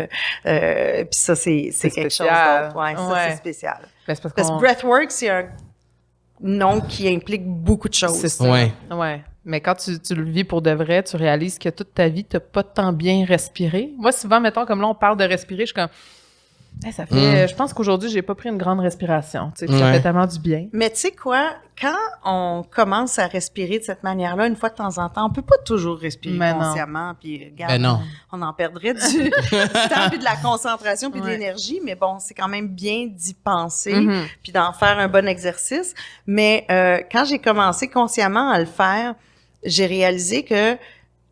puis ça c'est quelque chose d'autre. Ouais, ça c'est spécial. Parce que breathwork, c'est un nom qui implique beaucoup de choses. C'est ça. Ouais. Mais quand tu le vis pour de vrai, tu réalises que toute ta vie, t'as pas tant bien respiré. Moi, souvent, mettons, comme là, on parle de respirer, je suis comme... ça fait... Je pense qu'aujourd'hui, j'ai pas pris une grande respiration. Tu sais, ça fait tellement du bien. Mais tu sais quoi? Quand on commence à respirer de cette manière-là, une fois de temps en temps, on peut pas toujours respirer consciemment. Puis regarde, on en perdrait du temps, puis de la concentration, puis de l'énergie. Mais bon, c'est quand même bien d'y penser, puis d'en faire un bon exercice. Mais quand j'ai commencé consciemment à le faire, j'ai réalisé que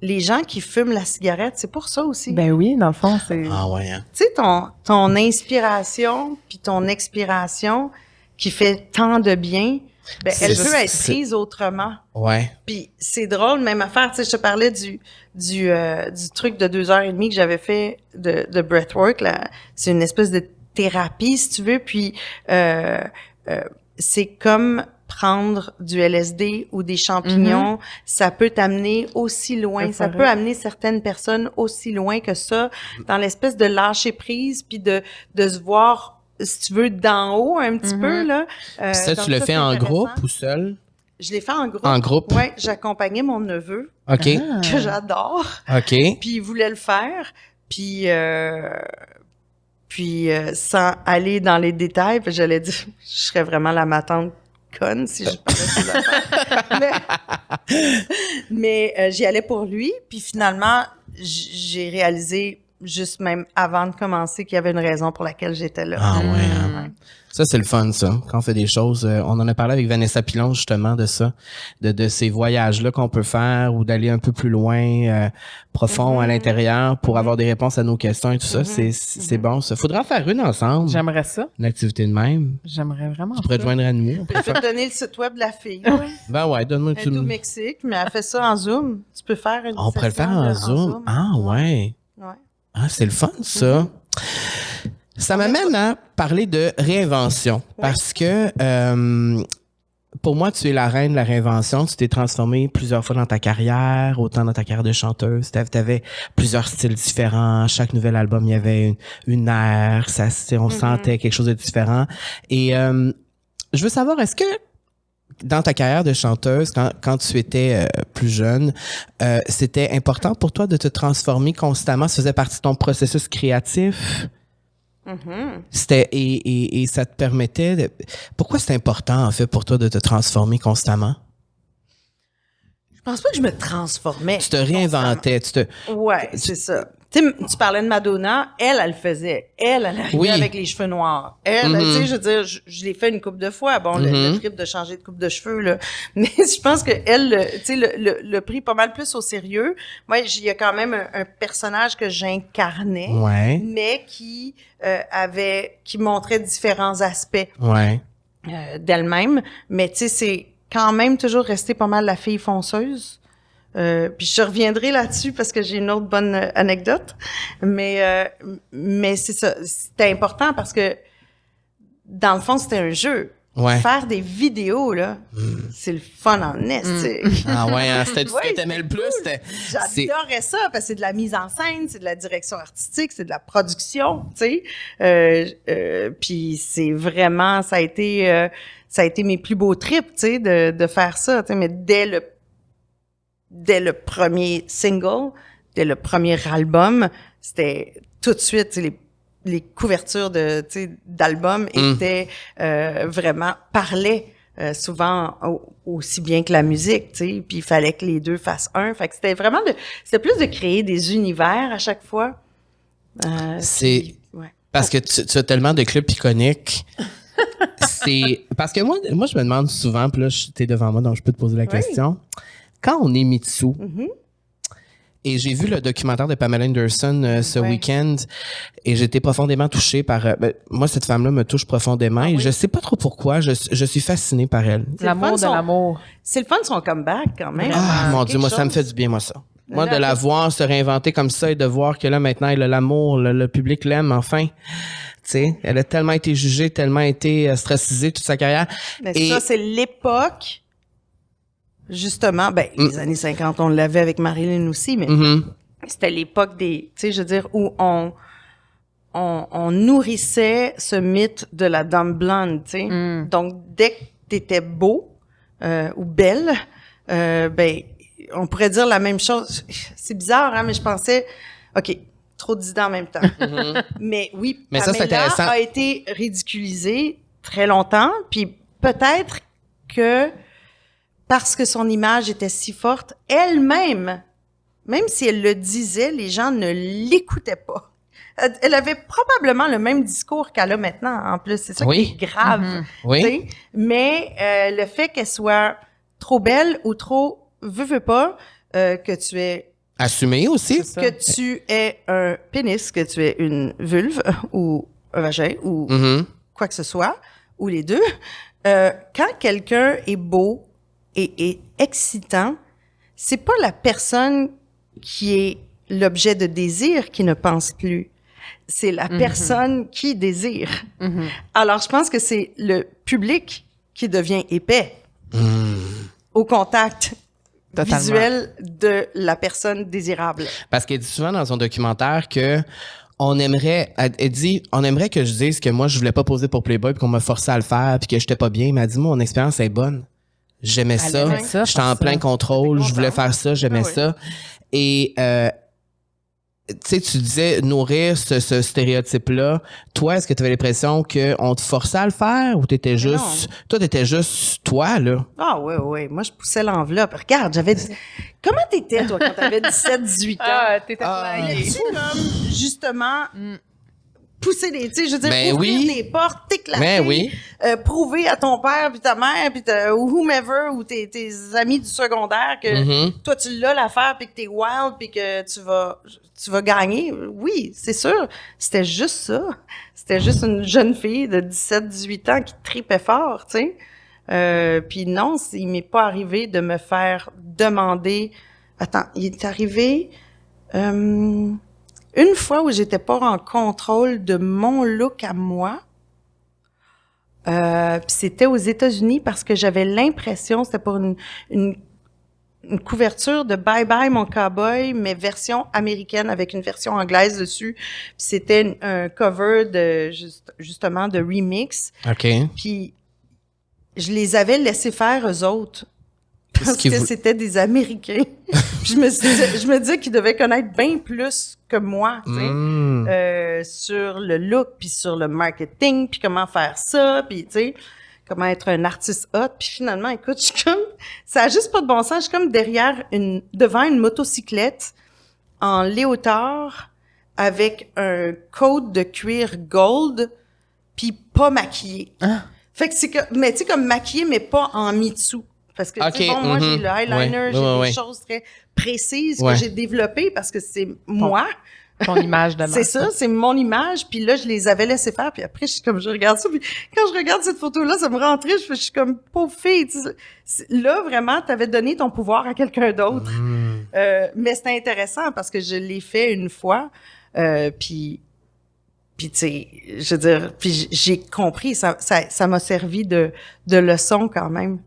les gens qui fument la cigarette, c'est pour ça aussi. Ben oui, dans le fond, c'est... Ah ouais, hein? Tu sais, ton inspiration puis ton expiration qui fait tant de bien, ben elle peut être prise autrement. Ouais. Puis c'est drôle, même affaire, tu sais, je te parlais du truc de 2h30 que j'avais fait de breathwork, là. C'est une espèce de thérapie, si tu veux, puis c'est comme prendre du LSD ou des champignons, ça peut t'amener aussi loin, ça peut amener certaines personnes aussi loin que ça, dans l'espèce de lâcher prise, puis de se voir, si tu veux, d'en haut un petit peu, là. Ça, tu le fais en groupe ou seul? Je l'ai fait en groupe. En groupe? Oui, j'accompagnais mon neveu, que j'adore. OK. Puis il voulait le faire, puis sans aller dans les détails, puis j'allais dire, je serais vraiment la matante conne si je parlais de ces affaires. Mais j'y allais pour lui, puis finalement, j'ai réalisé juste même avant de commencer qu'il y avait une raison pour laquelle j'étais là. Ah ouais. Ça, c'est le fun, ça. Quand on fait des choses, on en a parlé avec Vanessa Pilon, justement, de ça, de ces voyages-là qu'on peut faire ou d'aller un peu plus loin, profond à l'intérieur pour avoir des réponses à nos questions et tout ça. C'est bon, ça. Faudra en faire une ensemble. J'aimerais ça. Une activité de même. J'aimerais vraiment Tu pourrais te joindre à nous. Je peux te donner le site web de la fille. Ben ouais, donne-moi Elle est au Mexique, mais elle fait ça en Zoom. Tu peux faire une On pourrait le faire en Zoom. Ah ouais. Ah, c'est le fun, ça. Ça m'amène à parler de réinvention parce que pour moi, tu es la reine de la réinvention. Tu t'es transformée plusieurs fois dans ta carrière, autant dans ta carrière de chanteuse. T'avais plusieurs styles différents. Chaque nouvel album, il y avait une ère. On sentait quelque chose de différent. Et je veux savoir, est-ce que dans ta carrière de chanteuse, quand tu étais plus jeune, c'était important pour toi de te transformer constamment? Ça faisait partie de ton processus créatif? C'était et ça te permettait de... Pourquoi c'est important en fait pour toi de te transformer constamment? Je pense pas que je me transformais. Tu te réinventais, Ouais, c'est ça. Tu parlais de Madonna, elle faisait. Elle arrivait avec les cheveux noirs. Elle, tu sais, je veux dire, je l'ai fait une couple de fois. Bon, le trip de changer de coupe de cheveux, là. Mais je pense que elle, tu sais, le pris pas mal plus au sérieux. Moi, il y a quand même un personnage que j'incarnais, mais qui montrait différents aspects d'elle-même. Mais tu sais, c'est quand même toujours resté pas mal la fille fonceuse. Puis je reviendrai là-dessus parce que j'ai une autre bonne anecdote. Mais c'est ça. C'était important parce que, dans le fond, c'était un jeu. Faire des vidéos, là, c'est le fun en est. Ah ouais, hein, c'était ce que t'aimais le plus. J'adorais ça parce que c'est de la mise en scène, c'est de la direction artistique, c'est de la production, tu sais. Puis c'est vraiment, ça a été mes plus beaux trips, tu sais, de faire ça. Tu sais, mais dès le premier single, dès le premier album, c'était tout de suite, les couvertures d'albums étaient vraiment parlaient souvent aussi bien que la musique, tu sais, puis il fallait que les deux fassent un. Fait que c'était plus de créer des univers à chaque fois. Parce que tu as tellement de clubs iconiques. C'est parce que moi je me demande souvent, puis là t'es devant moi donc je peux te poser la question. Quand on est Mitsou, et j'ai vu le documentaire de Pamela Anderson ce week-end, et j'étais profondément touchée par... moi, cette femme-là me touche profondément, et je sais pas trop pourquoi, je suis fascinée par elle. L'amour de l'amour. C'est le fun de son comeback, quand même. Ah, mon Dieu, moi, ça me fait du bien, moi, ça. Moi, de la voir se réinventer comme ça, et de voir que là, maintenant, elle a l'amour, le public l'aime, enfin. Tu sais, elle a tellement été jugée, tellement été ostracisée toute sa carrière. Mais ça, c'est l'époque... Justement, les années 50, on l'avait avec Marilyn aussi, mais c'était l'époque des, tu sais, je veux dire, où on nourrissait ce mythe de la dame blonde, tu sais. Donc, dès que t'étais beau ou belle, on pourrait dire la même chose. C'est bizarre, hein, mais je pensais, OK, trop d'idées en même temps. Mais oui, mais Pamela a été ridiculisée très longtemps, puis peut-être que parce que son image était si forte, elle-même, même si elle le disait, les gens ne l'écoutaient pas. Elle avait probablement le même discours qu'elle a maintenant, en plus. C'est ça qui est grave. Oui. Mais le fait qu'elle soit trop belle ou trop veux pas, que tu es... Assumée aussi. Que tu es un pénis, que tu es une vulve ou un vagin ou quoi que ce soit, ou les deux. Quand quelqu'un est beau, et excitant, c'est pas la personne qui est l'objet de désir qui ne pense plus. C'est la personne qui désire. Alors, je pense que c'est le public qui devient épais au contact visuel de la personne désirable. Parce qu'elle dit souvent dans son documentaire que elle aimerait que je dise que moi, je voulais pas poser pour Playboy puis qu'on m'a forcé à le faire puis que j'étais pas bien. Mais elle dit, moi, mon expérience est bonne. J'aimais ça. J'étais en plein contrôle. Je voulais faire ça. J'aimais ça. Et, tu sais, tu disais nourrir ce stéréotype-là. Toi, est-ce que tu avais l'impression qu'on te forçait à le faire ou t'étais juste... Toi, t'étais juste toi, là? Ah oui. Moi, je poussais l'enveloppe. Regarde, Comment t'étais, toi, quand t'avais 17-18 ans? Ah, t'étais flyée. Tu comme, justement... pousser des, tu sais, je veux dire, ouvrir des portes, t'éclater, prouver à ton père puis ta mère puis ou whomever ou tes amis du secondaire que toi tu l'as l'affaire puis que t'es wild puis que tu vas gagner. Oui, c'est sûr. C'était juste ça. C'était juste une jeune fille de 17-18 ans qui tripait fort, tu sais. Puis non, il m'est pas arrivé de me faire demander. Attends, il est arrivé. Une fois où j'étais pas en contrôle de mon look à moi, Puis c'était aux États-Unis parce que j'avais l'impression, c'était pour une couverture de Bye Bye Mon Cowboy, mais version américaine avec une version anglaise dessus. Puis c'était un cover de justement de remix. OK. Puis je les avais laissés faire eux autres parce que c'était des Américains. Puis je me disais qu'ils devaient connaître bien plus que moi, tu sais, sur le look, puis sur le marketing, puis comment faire ça, puis tu sais, comment être un artiste hot. Puis finalement, écoute, je suis comme, ça a juste pas de bon sens. Je suis comme devant une motocyclette en léotard avec un coat de cuir gold, puis pas maquillée. Hein? Fait que c'est que, mais tu sais, comme maquillée, mais pas en Mitsu. Parce que, tu sais, bon, moi, j'ai le eyeliner, j'ai des choses très précises que j'ai développées parce que c'est moi. Ton image de marque. C'est ça, c'est mon image. Puis là, je les avais laissés faire. Puis après, je regarde ça. Puis quand je regarde cette photo-là, ça me rend triste. Je suis comme, pauvre fille. Là, vraiment, t'avais donné ton pouvoir à quelqu'un d'autre. Mais c'était intéressant parce que je l'ai fait une fois. Puis tu sais, je veux dire, puis j'ai compris, ça m'a servi de leçon quand même.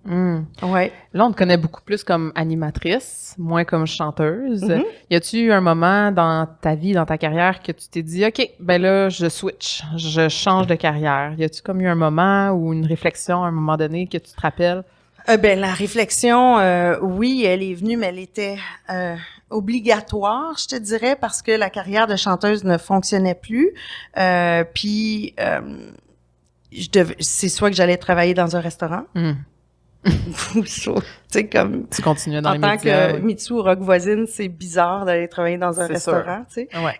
Ouais. Là, on te connaît beaucoup plus comme animatrice, moins comme chanteuse. Y a-tu eu un moment dans ta vie, dans ta carrière, que tu t'es dit, OK, ben là, je switch, je change de carrière? Y a-tu comme eu un moment ou une réflexion à un moment donné que tu te rappelles? Ben la réflexion, oui, elle est venue, mais elle était obligatoire, je te dirais, parce que la carrière de chanteuse ne fonctionnait plus. Puis c'est soit que j'allais travailler dans un restaurant, ou soit, tu sais, comme tu continuais dans les médias. En tant que Mitsu rock voisine, c'est bizarre d'aller travailler dans un restaurant, tu sais. Ouais.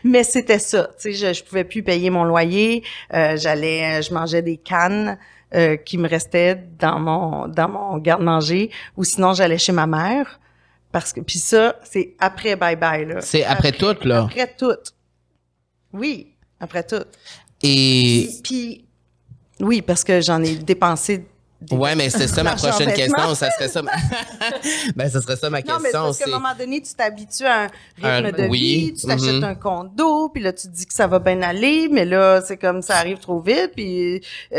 Mais c'était ça, tu sais, je pouvais plus payer mon loyer, je mangeais des cannes qui me restaient dans mon garde-manger, ou sinon j'allais chez ma mère. Parce que, puis ça, c'est après Bye Bye, là. C'est après tout, là. Après tout. Oui, après tout. Et... Puis oui, parce que j'en ai dépensé. Ouais, mais c'est ça ma prochaine question. Ça serait ça. Ben, ça serait ça ma question. Non, mais c'est parce qu'à un moment donné, tu t'habitues à un rythme de vie, tu t'achètes un condo, puis là, tu te dis que ça va bien aller, mais là, c'est comme ça arrive trop vite, puis tu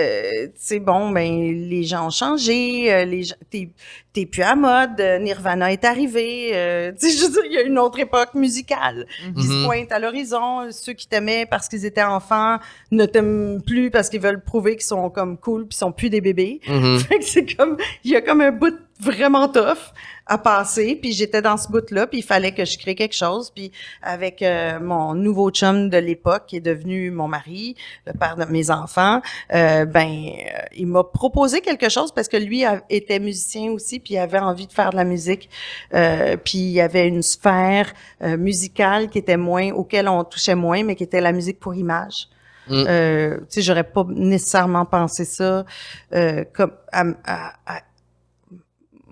sais, bon, ben, les gens ont changé, t'es plus à mode, Nirvana est arrivé, tu sais, je veux dire, il y a une autre époque musicale qui se pointe à l'horizon. Ceux qui t'aimaient parce qu'ils étaient enfants ne t'aiment plus parce qu'ils veulent prouver qu'ils sont comme cool puis sont plus des bébés. Fait que c'est comme, il y a comme un bout vraiment tough à passer, puis j'étais dans ce bout-là, puis il fallait que je crée quelque chose, puis avec mon nouveau chum de l'époque, qui est devenu mon mari, le père de mes enfants, il m'a proposé quelque chose parce que lui était musicien aussi, puis il avait envie de faire de la musique, puis il y avait une sphère musicale qui était auquel on touchait moins, mais qui était la musique pour image. Tu sais, j'aurais pas nécessairement pensé ça comme à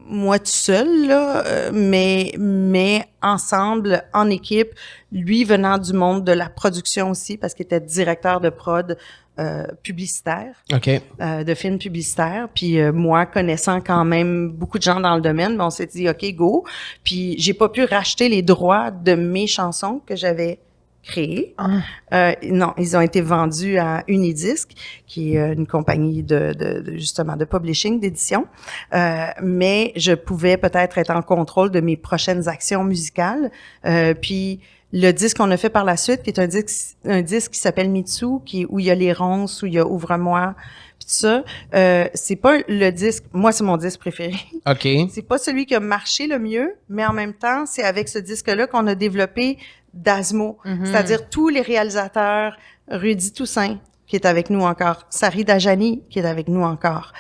moi tout seul, là, mais ensemble, en équipe, lui venant du monde de la production aussi, parce qu'il était directeur de prod publicitaire, de films publicitaires, puis moi, connaissant quand même beaucoup de gens dans le domaine, on s'est dit, OK, go, puis j'ai pas pu racheter les droits de mes chansons que j'avais créés. Non, ils ont été vendus à Unidisc, qui est une compagnie de justement de publishing, d'édition. Mais je pouvais peut-être être en contrôle de mes prochaines actions musicales. Puis le disque qu'on a fait par la suite, qui est un disque qui s'appelle Mitsu, où il y a les ronces, où il y a Ouvre-moi, puis tout ça. C'est pas le disque, moi c'est mon disque préféré. OK. C'est pas celui qui a marché le mieux, mais en même temps, c'est avec ce disque-là qu'on a développé Dasmo, c'est-à-dire tous les réalisateurs, Rudy Toussaint, qui est avec nous encore, Sari Dajani, qui est avec nous encore,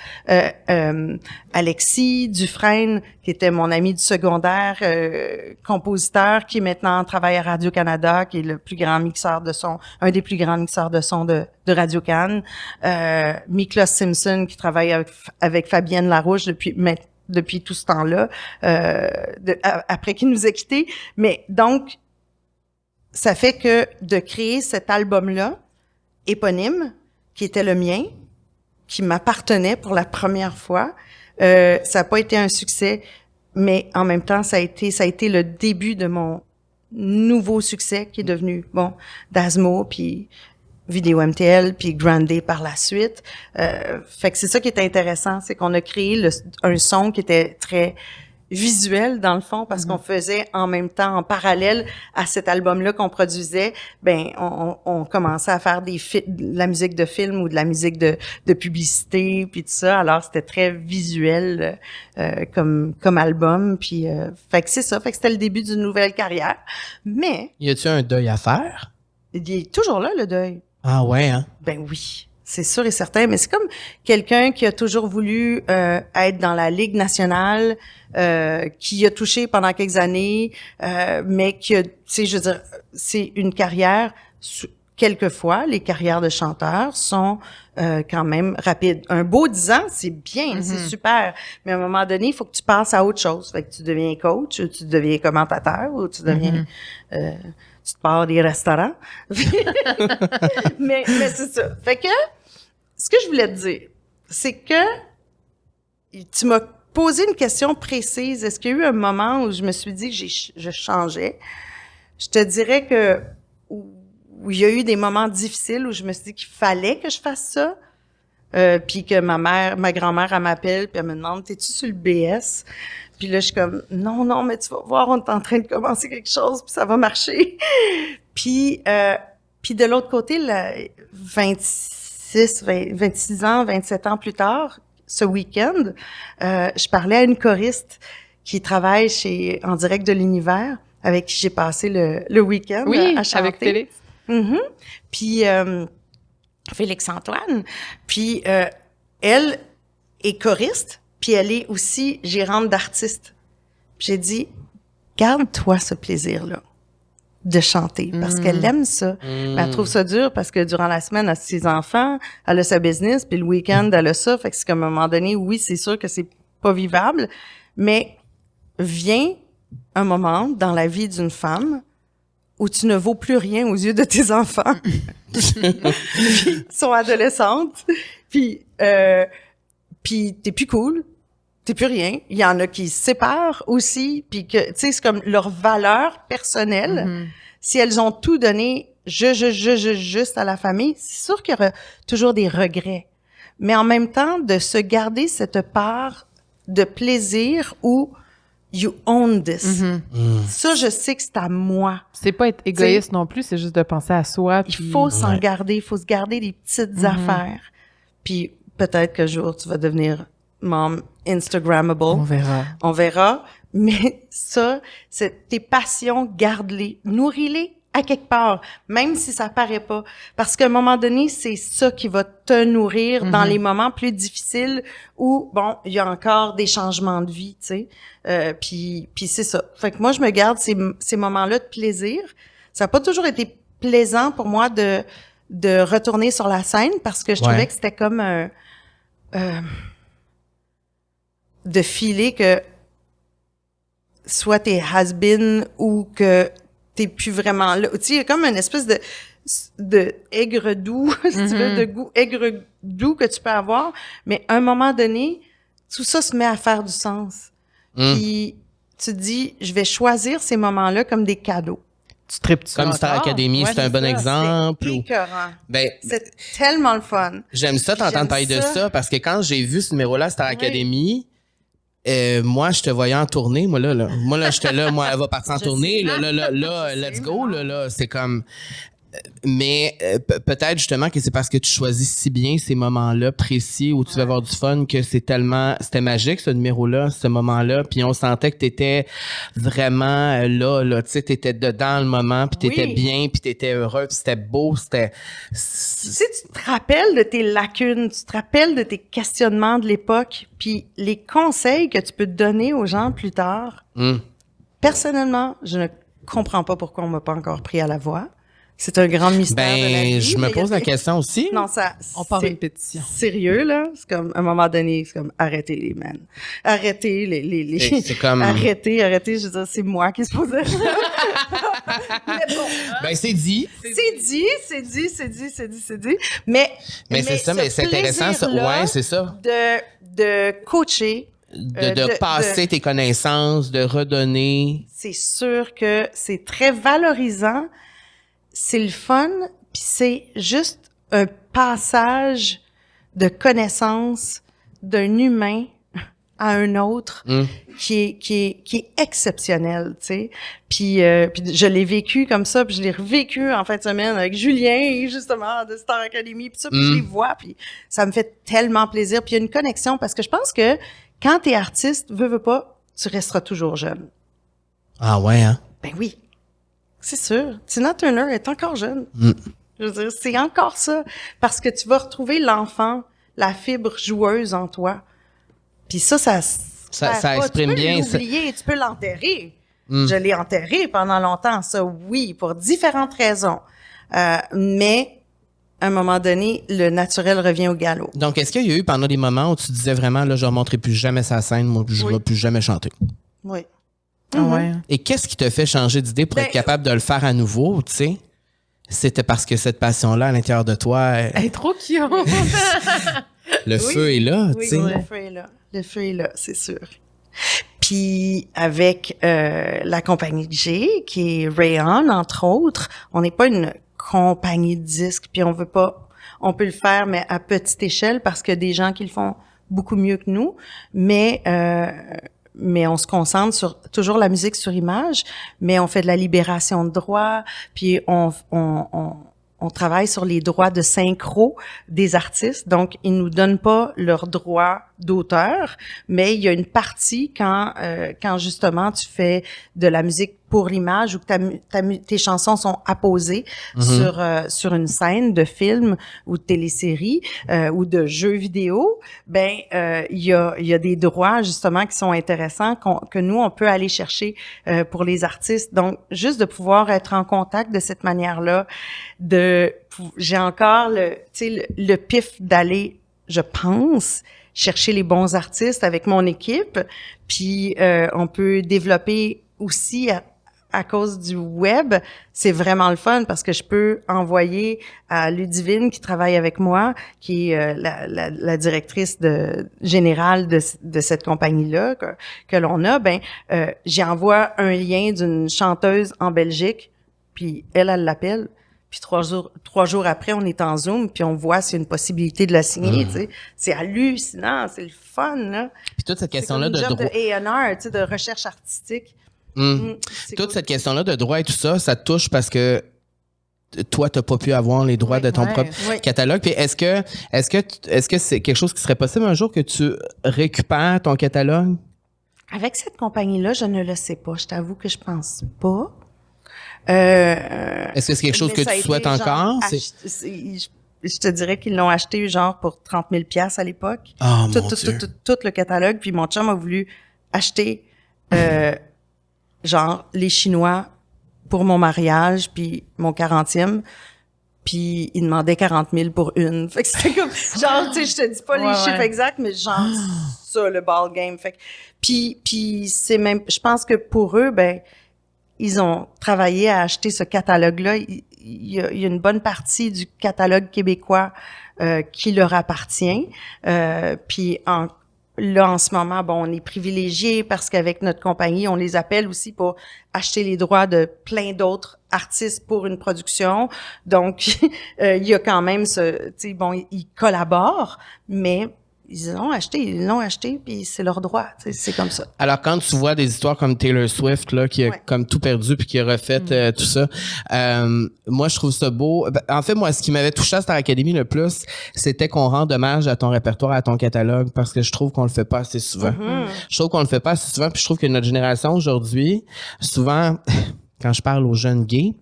Alexis Dufresne, qui était mon ami du secondaire, compositeur, qui maintenant travaille à Radio-Canada, qui est le plus grand mixeur de son, un des plus grands mixeurs de son de Radio-Can, Miklos Simpson, qui travaille avec Fabienne Larouche depuis tout ce temps-là, après qu'il nous ait quittés. Mais donc, ça fait que de créer cet album-là, éponyme, qui était le mien, qui m'appartenait pour la première fois, ça n'a pas été un succès, mais en même temps, ça a été le début de mon nouveau succès qui est devenu, Dasmo, puis Vidéo MTL, puis Grande par la suite. Fait que c'est ça qui est intéressant, c'est qu'on a créé un son qui était très visuel dans le fond, parce qu'on faisait en même temps, en parallèle à cet album-là qu'on produisait, ben on commençait à faire de la musique de film ou de la musique de publicité, puis tout ça. Alors c'était très visuel comme album, puis fait que c'est ça, fait que c'était le début d'une nouvelle carrière. Mais y a-tu un deuil à faire? Il est toujours là, le deuil. Ah ouais, hein? Ben oui. C'est sûr et certain, mais c'est comme quelqu'un qui a toujours voulu être dans la Ligue nationale, qui a touché pendant quelques années, mais qui a, tu sais, je veux dire, c'est une carrière, quelquefois, les carrières de chanteurs sont quand même rapides. Un beau 10 ans, c'est bien, c'est super, mais à un moment donné, il faut que tu passes à autre chose. Fait que tu deviens coach, ou tu deviens commentateur, ou tu deviens... tu te pars des restaurants. mais c'est ça. Fait que, ce que je voulais te dire, c'est que tu m'as posé une question précise. Est-ce qu'il y a eu un moment où je me suis dit que je changeais? Je te dirais que où il y a eu des moments difficiles où je me suis dit qu'il fallait que je fasse ça. Puis que ma grand-mère, elle m'appelle, puis elle me demande, t'es-tu sur le BS? Puis là, je suis comme, non, mais tu vas voir, on est en train de commencer quelque chose, puis ça va marcher. Puis de l'autre côté, 26 ans, 27 ans plus tard, ce week-end, je parlais à une choriste qui travaille en direct de l'univers, avec qui j'ai passé le week-end à chanter. Avec Félix. Puis Félix-Antoine. Puis elle est choriste, puis elle est aussi gérante d'artistes. J'ai dit, garde-toi ce plaisir-là de chanter, parce qu'elle aime ça. Mais elle trouve ça dur parce que durant la semaine, elle a 6 enfants, elle a sa business, puis le week-end, elle a ça. Fait que c'est comme à un moment donné, oui, c'est sûr que c'est pas vivable, mais vient un moment dans la vie d'une femme où tu ne vaux plus rien aux yeux de tes enfants. Ils sont adolescentes, puis t'es plus cool, t'es plus rien. Il y en a qui se séparent aussi, puis que, tu sais, c'est comme leur valeur personnelle. Si elles ont tout donné juste à la famille, c'est sûr qu'il y aura toujours des regrets. Mais en même temps, de se garder cette part de plaisir où you own this. Ça, je sais que c'est à moi. C'est pas être égoïste non plus, c'est juste de penser à soi. Il faut s'en garder, il faut se garder des petites affaires. Puis peut-être qu'un jour, tu vas devenir mom Instagrammable. On verra. Mais ça, c'est tes passions, garde-les, nourris-les à quelque part, même si ça paraît pas. Parce qu'à un moment donné, c'est ça qui va te nourrir dans les moments plus difficiles où, bon, il y a encore des changements de vie, tu sais. Puis c'est ça. Fait que moi, je me garde ces moments-là de plaisir. Ça n'a pas toujours été plaisant pour moi de retourner sur la scène parce que je trouvais que c'était comme de filer que soit t'es has-been ou que t'es plus vraiment là. Tu sais, il y a comme une espèce de aigre doux, si tu veux, de goût aigre doux que tu peux avoir. Mais à un moment donné, tout ça se met à faire du sens. Puis tu te dis, je vais choisir ces moments-là comme des cadeaux. Tu tripes-tu comme Star Academy, c'est un bon exemple. C'est écœurant. Ben, c'est tellement le fun. J'aime ça t'entendre parler de ça parce que quand j'ai vu ce numéro-là, Star Academy, moi, je te voyais en tournée, moi, là. Moi, là, j'étais là, moi, elle va partir en tournée, là, let's go, là, c'est comme... Mais peut-être justement que c'est parce que tu choisis si bien ces moments-là précis où tu vas avoir du fun que c'était magique ce numéro-là, ce moment-là, puis on sentait que t'étais vraiment là, tu sais, t'étais dedans le moment, puis t'étais bien, puis t'étais heureux, puis c'était beau, c'était... Tu sais, tu te rappelles de tes lacunes, tu te rappelles de tes questionnements de l'époque, puis les conseils que tu peux donner aux gens plus tard. Personnellement, je ne comprends pas pourquoi on m'a pas encore pris à la voix. C'est un grand mystère de la vie. Je me pose la question aussi. Non, ça... On part une pétition. Sérieux, là? C'est comme, à un moment donné, c'est comme, arrêtez les man. Arrêtez les... C'est comme... Arrêtez, je veux dire, c'est moi qui se posais. Mais bon. Ben, c'est dit. C'est dit. Mais c'est ça, mais c'est intéressant, ça. Ouais, c'est ça. De coacher. De passer tes connaissances, de redonner. C'est sûr que c'est très valorisant. C'est le fun, Puis c'est juste un passage de connaissance d'un humain à un autre qui est exceptionnel, tu sais. Puis je l'ai vécu comme ça, puis je l'ai revécu en fin de semaine avec Julien, justement, de Star Academy, puis ça, puis je les vois, puis ça me fait tellement plaisir. Puis il y a une connexion, parce que je pense que quand t'es artiste, veux pas, tu resteras toujours jeune. Ah ouais, hein? Ben oui, c'est sûr. Tina Turner est encore jeune. Je veux dire, c'est encore ça, parce que tu vas retrouver l'enfant, la fibre joueuse en toi. Puis ça exprime bien. Tu peux l'oublier, tu peux l'enterrer. Je l'ai enterré pendant longtemps, ça, oui, pour différentes raisons. Mais, à un moment donné, le naturel revient au galop. Donc, est-ce qu'il y a eu pendant des moments où tu disais vraiment, là, je ne remonterai plus jamais sa scène, moi, je ne vais plus jamais chanter? Oui. Ouais. Et qu'est-ce qui te fait changer d'idée pour être capable de le faire à nouveau, tu sais? C'était parce que cette passion-là, à l'intérieur de toi... Elle est trop cute! Le feu est là, tu sais. Oui, le feu est là. Le feu est là, c'est sûr. Puis avec la compagnie que j'ai, qui est Rayon, entre autres, on n'est pas une compagnie de disques, puis on peut le faire, mais à petite échelle, parce qu'il y a des gens qui le font beaucoup mieux que nous, mais on se concentre sur toujours la musique sur image, mais on fait de la libération de droits, puis on travaille sur les droits de synchro des artistes. Donc, ils nous donnent pas leurs droits d'auteur, mais il y a une partie quand justement tu fais de la musique pour l'image ou que tes chansons sont apposées sur une scène de film ou de télésérie ou de jeux vidéo, il y a des droits justement qui sont intéressants que nous on peut aller chercher pour les artistes. Donc juste de pouvoir être en contact de cette manière-là, j'ai encore le pif d'aller, je pense, chercher les bons artistes avec mon équipe, puis on peut développer aussi à cause du web, c'est vraiment le fun parce que je peux envoyer à Ludivine qui travaille avec moi, qui est la directrice générale de cette compagnie-là que l'on a, j'y envoie un lien d'une chanteuse en Belgique, puis elle l'appelle. Puis 3 jours après, on est en Zoom, puis on voit s'il y a une possibilité de la signer, tu sais. C'est hallucinant, c'est le fun, là. Puis toute cette question-là de droit... de A&R, tu sais, de recherche artistique. Toute cette question-là de droit et tout ça, ça te touche parce que toi, t'as pas pu avoir les droits de ton propre catalogue. Puis est-ce que c'est quelque chose qui serait possible un jour que tu récupères ton catalogue? Avec cette compagnie-là, je ne le sais pas. Je t'avoue que je pense pas. Est-ce que c'est quelque chose que tu souhaites encore? Je te dirais qu'ils l'ont acheté genre pour 30 000 $ à l'époque. Oh, tout le catalogue. Puis mon chum a voulu acheter genre les Chinois pour mon mariage puis mon 40e. Puis il demandait 40 000 pour une. Fait que c'était comme genre, tu sais, je te dis pas les chiffres exacts, mais genre ça le ball game. Fait que puis c'est même, je pense que pour eux, ils ont travaillé à acheter ce catalogue-là. Il y a une bonne partie du catalogue québécois qui leur appartient. Puis en ce moment, on est privilégiés parce qu'avec notre compagnie, on les appelle aussi pour acheter les droits de plein d'autres artistes pour une production. Donc, il y a quand même ils collaborent, mais ils l'ont acheté, puis c'est leur droit, c'est comme ça. Alors, quand tu vois des histoires comme Taylor Swift, là, qui a comme tout perdu puis qui a refait tout ça, moi, je trouve ça beau. En fait, moi, ce qui m'avait touché à Star Academy le plus, c'était qu'on rende hommage à ton répertoire, à ton catalogue, parce que je trouve qu'on le fait pas assez souvent. Je trouve qu'on le fait pas assez souvent, puis je trouve que notre génération aujourd'hui, souvent, quand je parle aux jeunes gays,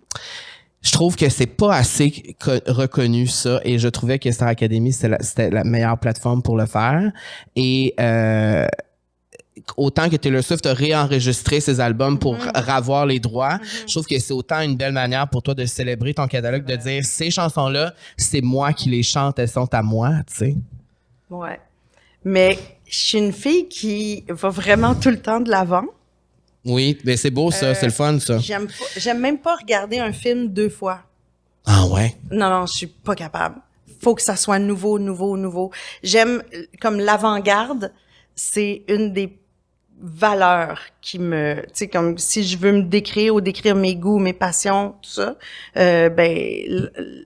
je trouve que c'est pas assez reconnu ça, et je trouvais que Star Academy c'était la meilleure plateforme pour le faire. Et autant que Taylor Swift a réenregistré ses albums pour ravoir les droits, je trouve que c'est autant une belle manière pour toi de célébrer ton catalogue, de dire ces chansons-là, c'est moi qui les chante, elles sont à moi, tu sais. Ouais. Mais je suis une fille qui va vraiment tout le temps de l'avant. Oui, mais c'est beau ça, c'est le fun ça. J'aime même pas regarder un film 2 fois. Ah ouais? Non, je suis pas capable. Faut que ça soit nouveau. J'aime, comme l'avant-garde, c'est une des valeurs qui me, tu sais, comme si je veux me décrire ou décrire mes goûts, mes passions, tout ça,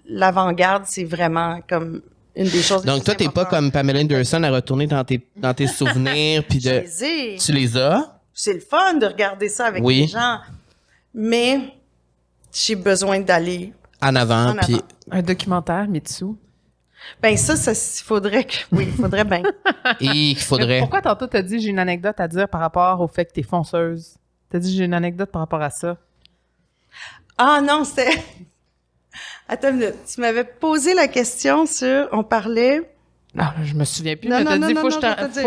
l'avant-garde, c'est vraiment comme une des choses. Donc toi, t'es pas comme Pamela Anderson à retourner dans tes souvenirs puis de. Tu les as. C'est le fun de regarder ça avec les gens, mais j'ai besoin d'aller en avant. Puis un documentaire, Mitsu. Ben ça, il faudrait il faudrait bien. Il faudrait. Mais pourquoi tantôt t'as dit j'ai une anecdote à dire par rapport au fait que t'es fonceuse? T'as dit j'ai une anecdote par rapport à ça. Ah non, c'était... Attends une minute. Tu m'avais posé la question sur... On parlait... Non, je me souviens plus. Non, mais t'as dit faut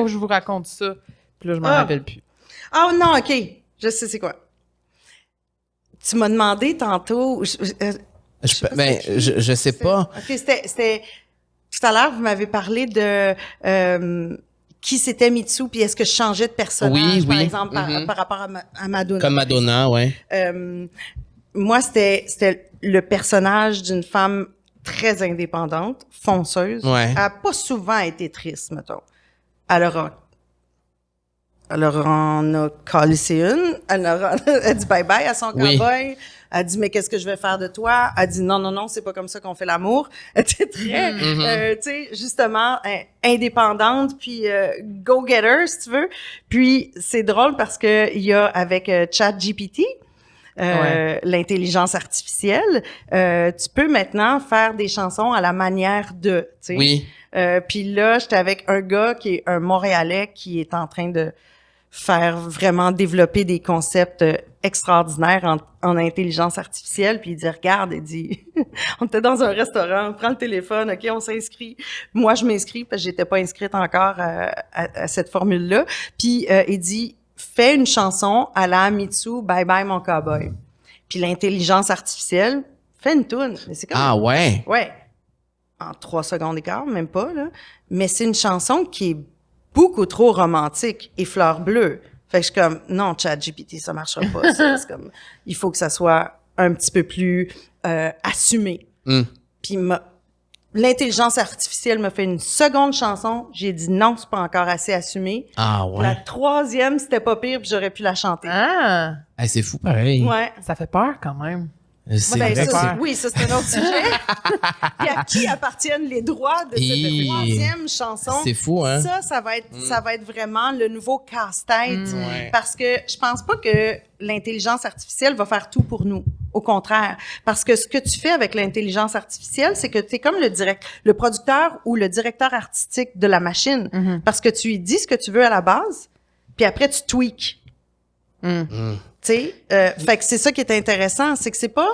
que je vous raconte ça. Puis là, je m'en rappelle plus. Ah non, OK. Je sais c'est quoi. Tu m'as demandé tantôt... Je sais pas. OK, c'était... Tout à l'heure, vous m'avez parlé de qui c'était Mitsu, puis est-ce que je changeais de personnage, par exemple, par rapport à Madonna. Comme Madonna, ouais. Moi, c'était le personnage d'une femme très indépendante, fonceuse. Ouais. Elle n'a pas souvent été triste, mettons. Alors, on a calissé une. Elle a dit bye-bye à son cowboy. Elle dit, mais qu'est-ce que je vais faire de toi? Elle dit, non, c'est pas comme ça qu'on fait l'amour. Elle était très, tu sais, justement, indépendante, puis go-getter, si tu veux. Puis, c'est drôle parce que il y a avec ChatGPT, l'intelligence artificielle, tu peux maintenant faire des chansons à la manière de, tu sais. Oui. Puis là, j'étais avec un gars qui est un Montréalais qui est en train de faire vraiment développer des concepts extraordinaires en intelligence artificielle. Puis il dit, regarde, il dit, on était dans un restaurant, on prend le téléphone, OK, on s'inscrit. Moi, je m'inscris parce que j'étais pas inscrite encore à cette formule-là. Puis il dit, fais une chanson à la Mitsu, Bye Bye Mon Cowboy. Puis l'intelligence artificielle fait une toune. C'est comme, ah ouais? Ouais. En 3 secondes et quart, même pas, là. Mais c'est une chanson qui est beaucoup trop romantique et fleur bleue. Fait que je suis comme, non, ChatGPT, ça marchera pas. C'est comme, il faut que ça soit un petit peu plus assumé. Puis l'intelligence artificielle m'a fait une seconde chanson. J'ai dit non, c'est pas encore assez assumé. Ah ouais. La 3e, c'était pas pire, puis j'aurais pu la chanter. Ah! Hey, c'est fou pareil. Ouais. Ça fait peur quand même. C'est vrai oui, ça c'est un autre sujet. Puis à qui appartiennent les droits de cette 3e chanson? C'est fou, hein? Ça va être vraiment le nouveau casse-tête. Parce que je pense pas que l'intelligence artificielle va faire tout pour nous. Au contraire. Parce que ce que tu fais avec l'intelligence artificielle, c'est que tu es comme le producteur ou le directeur artistique de la machine. Parce que tu lui dis ce que tu veux à la base, puis après tu tweaks. Tu sais, fait que c'est ça qui est intéressant, c'est que c'est pas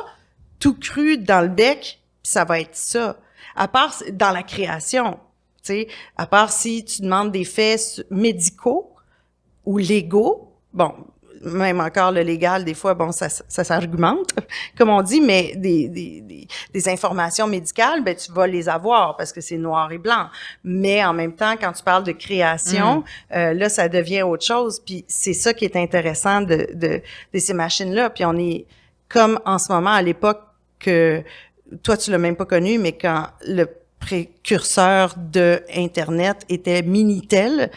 tout cru dans le bec, puis ça va être ça. À part dans la création, tu sais, à part si tu demandes des faits médicaux ou légaux, bon, même encore le légal, des fois, bon, ça s'argumente, comme on dit, mais des informations médicales, ben tu vas les avoir parce que c'est noir et blanc. Mais en même temps, quand tu parles de création, là, ça devient autre chose. Puis c'est ça qui est intéressant de ces machines-là. Puis on est comme en ce moment à l'époque que toi tu l'as même pas connu, mais quand le précurseur de Internet était Minitel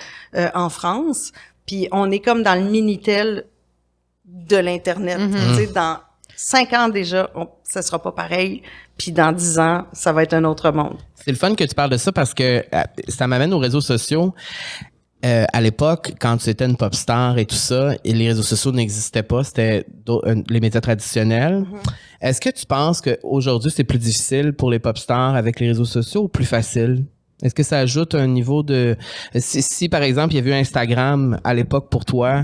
en France. Puis on est comme dans le Minitel de l'Internet. Tu sais, dans 5 ans déjà, ça sera pas pareil. Puis dans 10 ans, ça va être un autre monde. C'est le fun que tu parles de ça parce que ça m'amène aux réseaux sociaux. À l'époque, quand tu étais une pop star et tout ça, et les réseaux sociaux n'existaient pas, c'était les médias traditionnels. Est-ce que tu penses qu'aujourd'hui, c'est plus difficile pour les pop stars avec les réseaux sociaux ou plus facile? Est-ce que ça ajoute un niveau de... Si par exemple, il y avait eu Instagram à l'époque pour toi,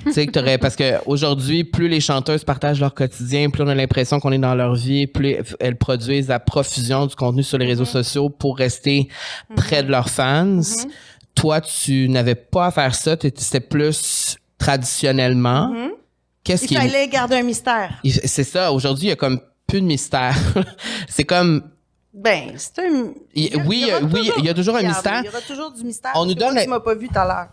tu sais que t'aurais... Parce qu'aujourd'hui, plus les chanteuses partagent leur quotidien, plus on a l'impression qu'on est dans leur vie, plus elles produisent à profusion du contenu sur les réseaux sociaux pour rester près de leurs fans. Toi, tu n'avais pas à faire ça, c'était plus traditionnellement. Il fallait garder un mystère. C'est ça. Aujourd'hui, il y a comme plus de mystère. C'est comme... Ben, c'est un... il y a toujours un mystère. Il y aura toujours du mystère. On nous donne... Tu m'as pas vu tout à l'heure.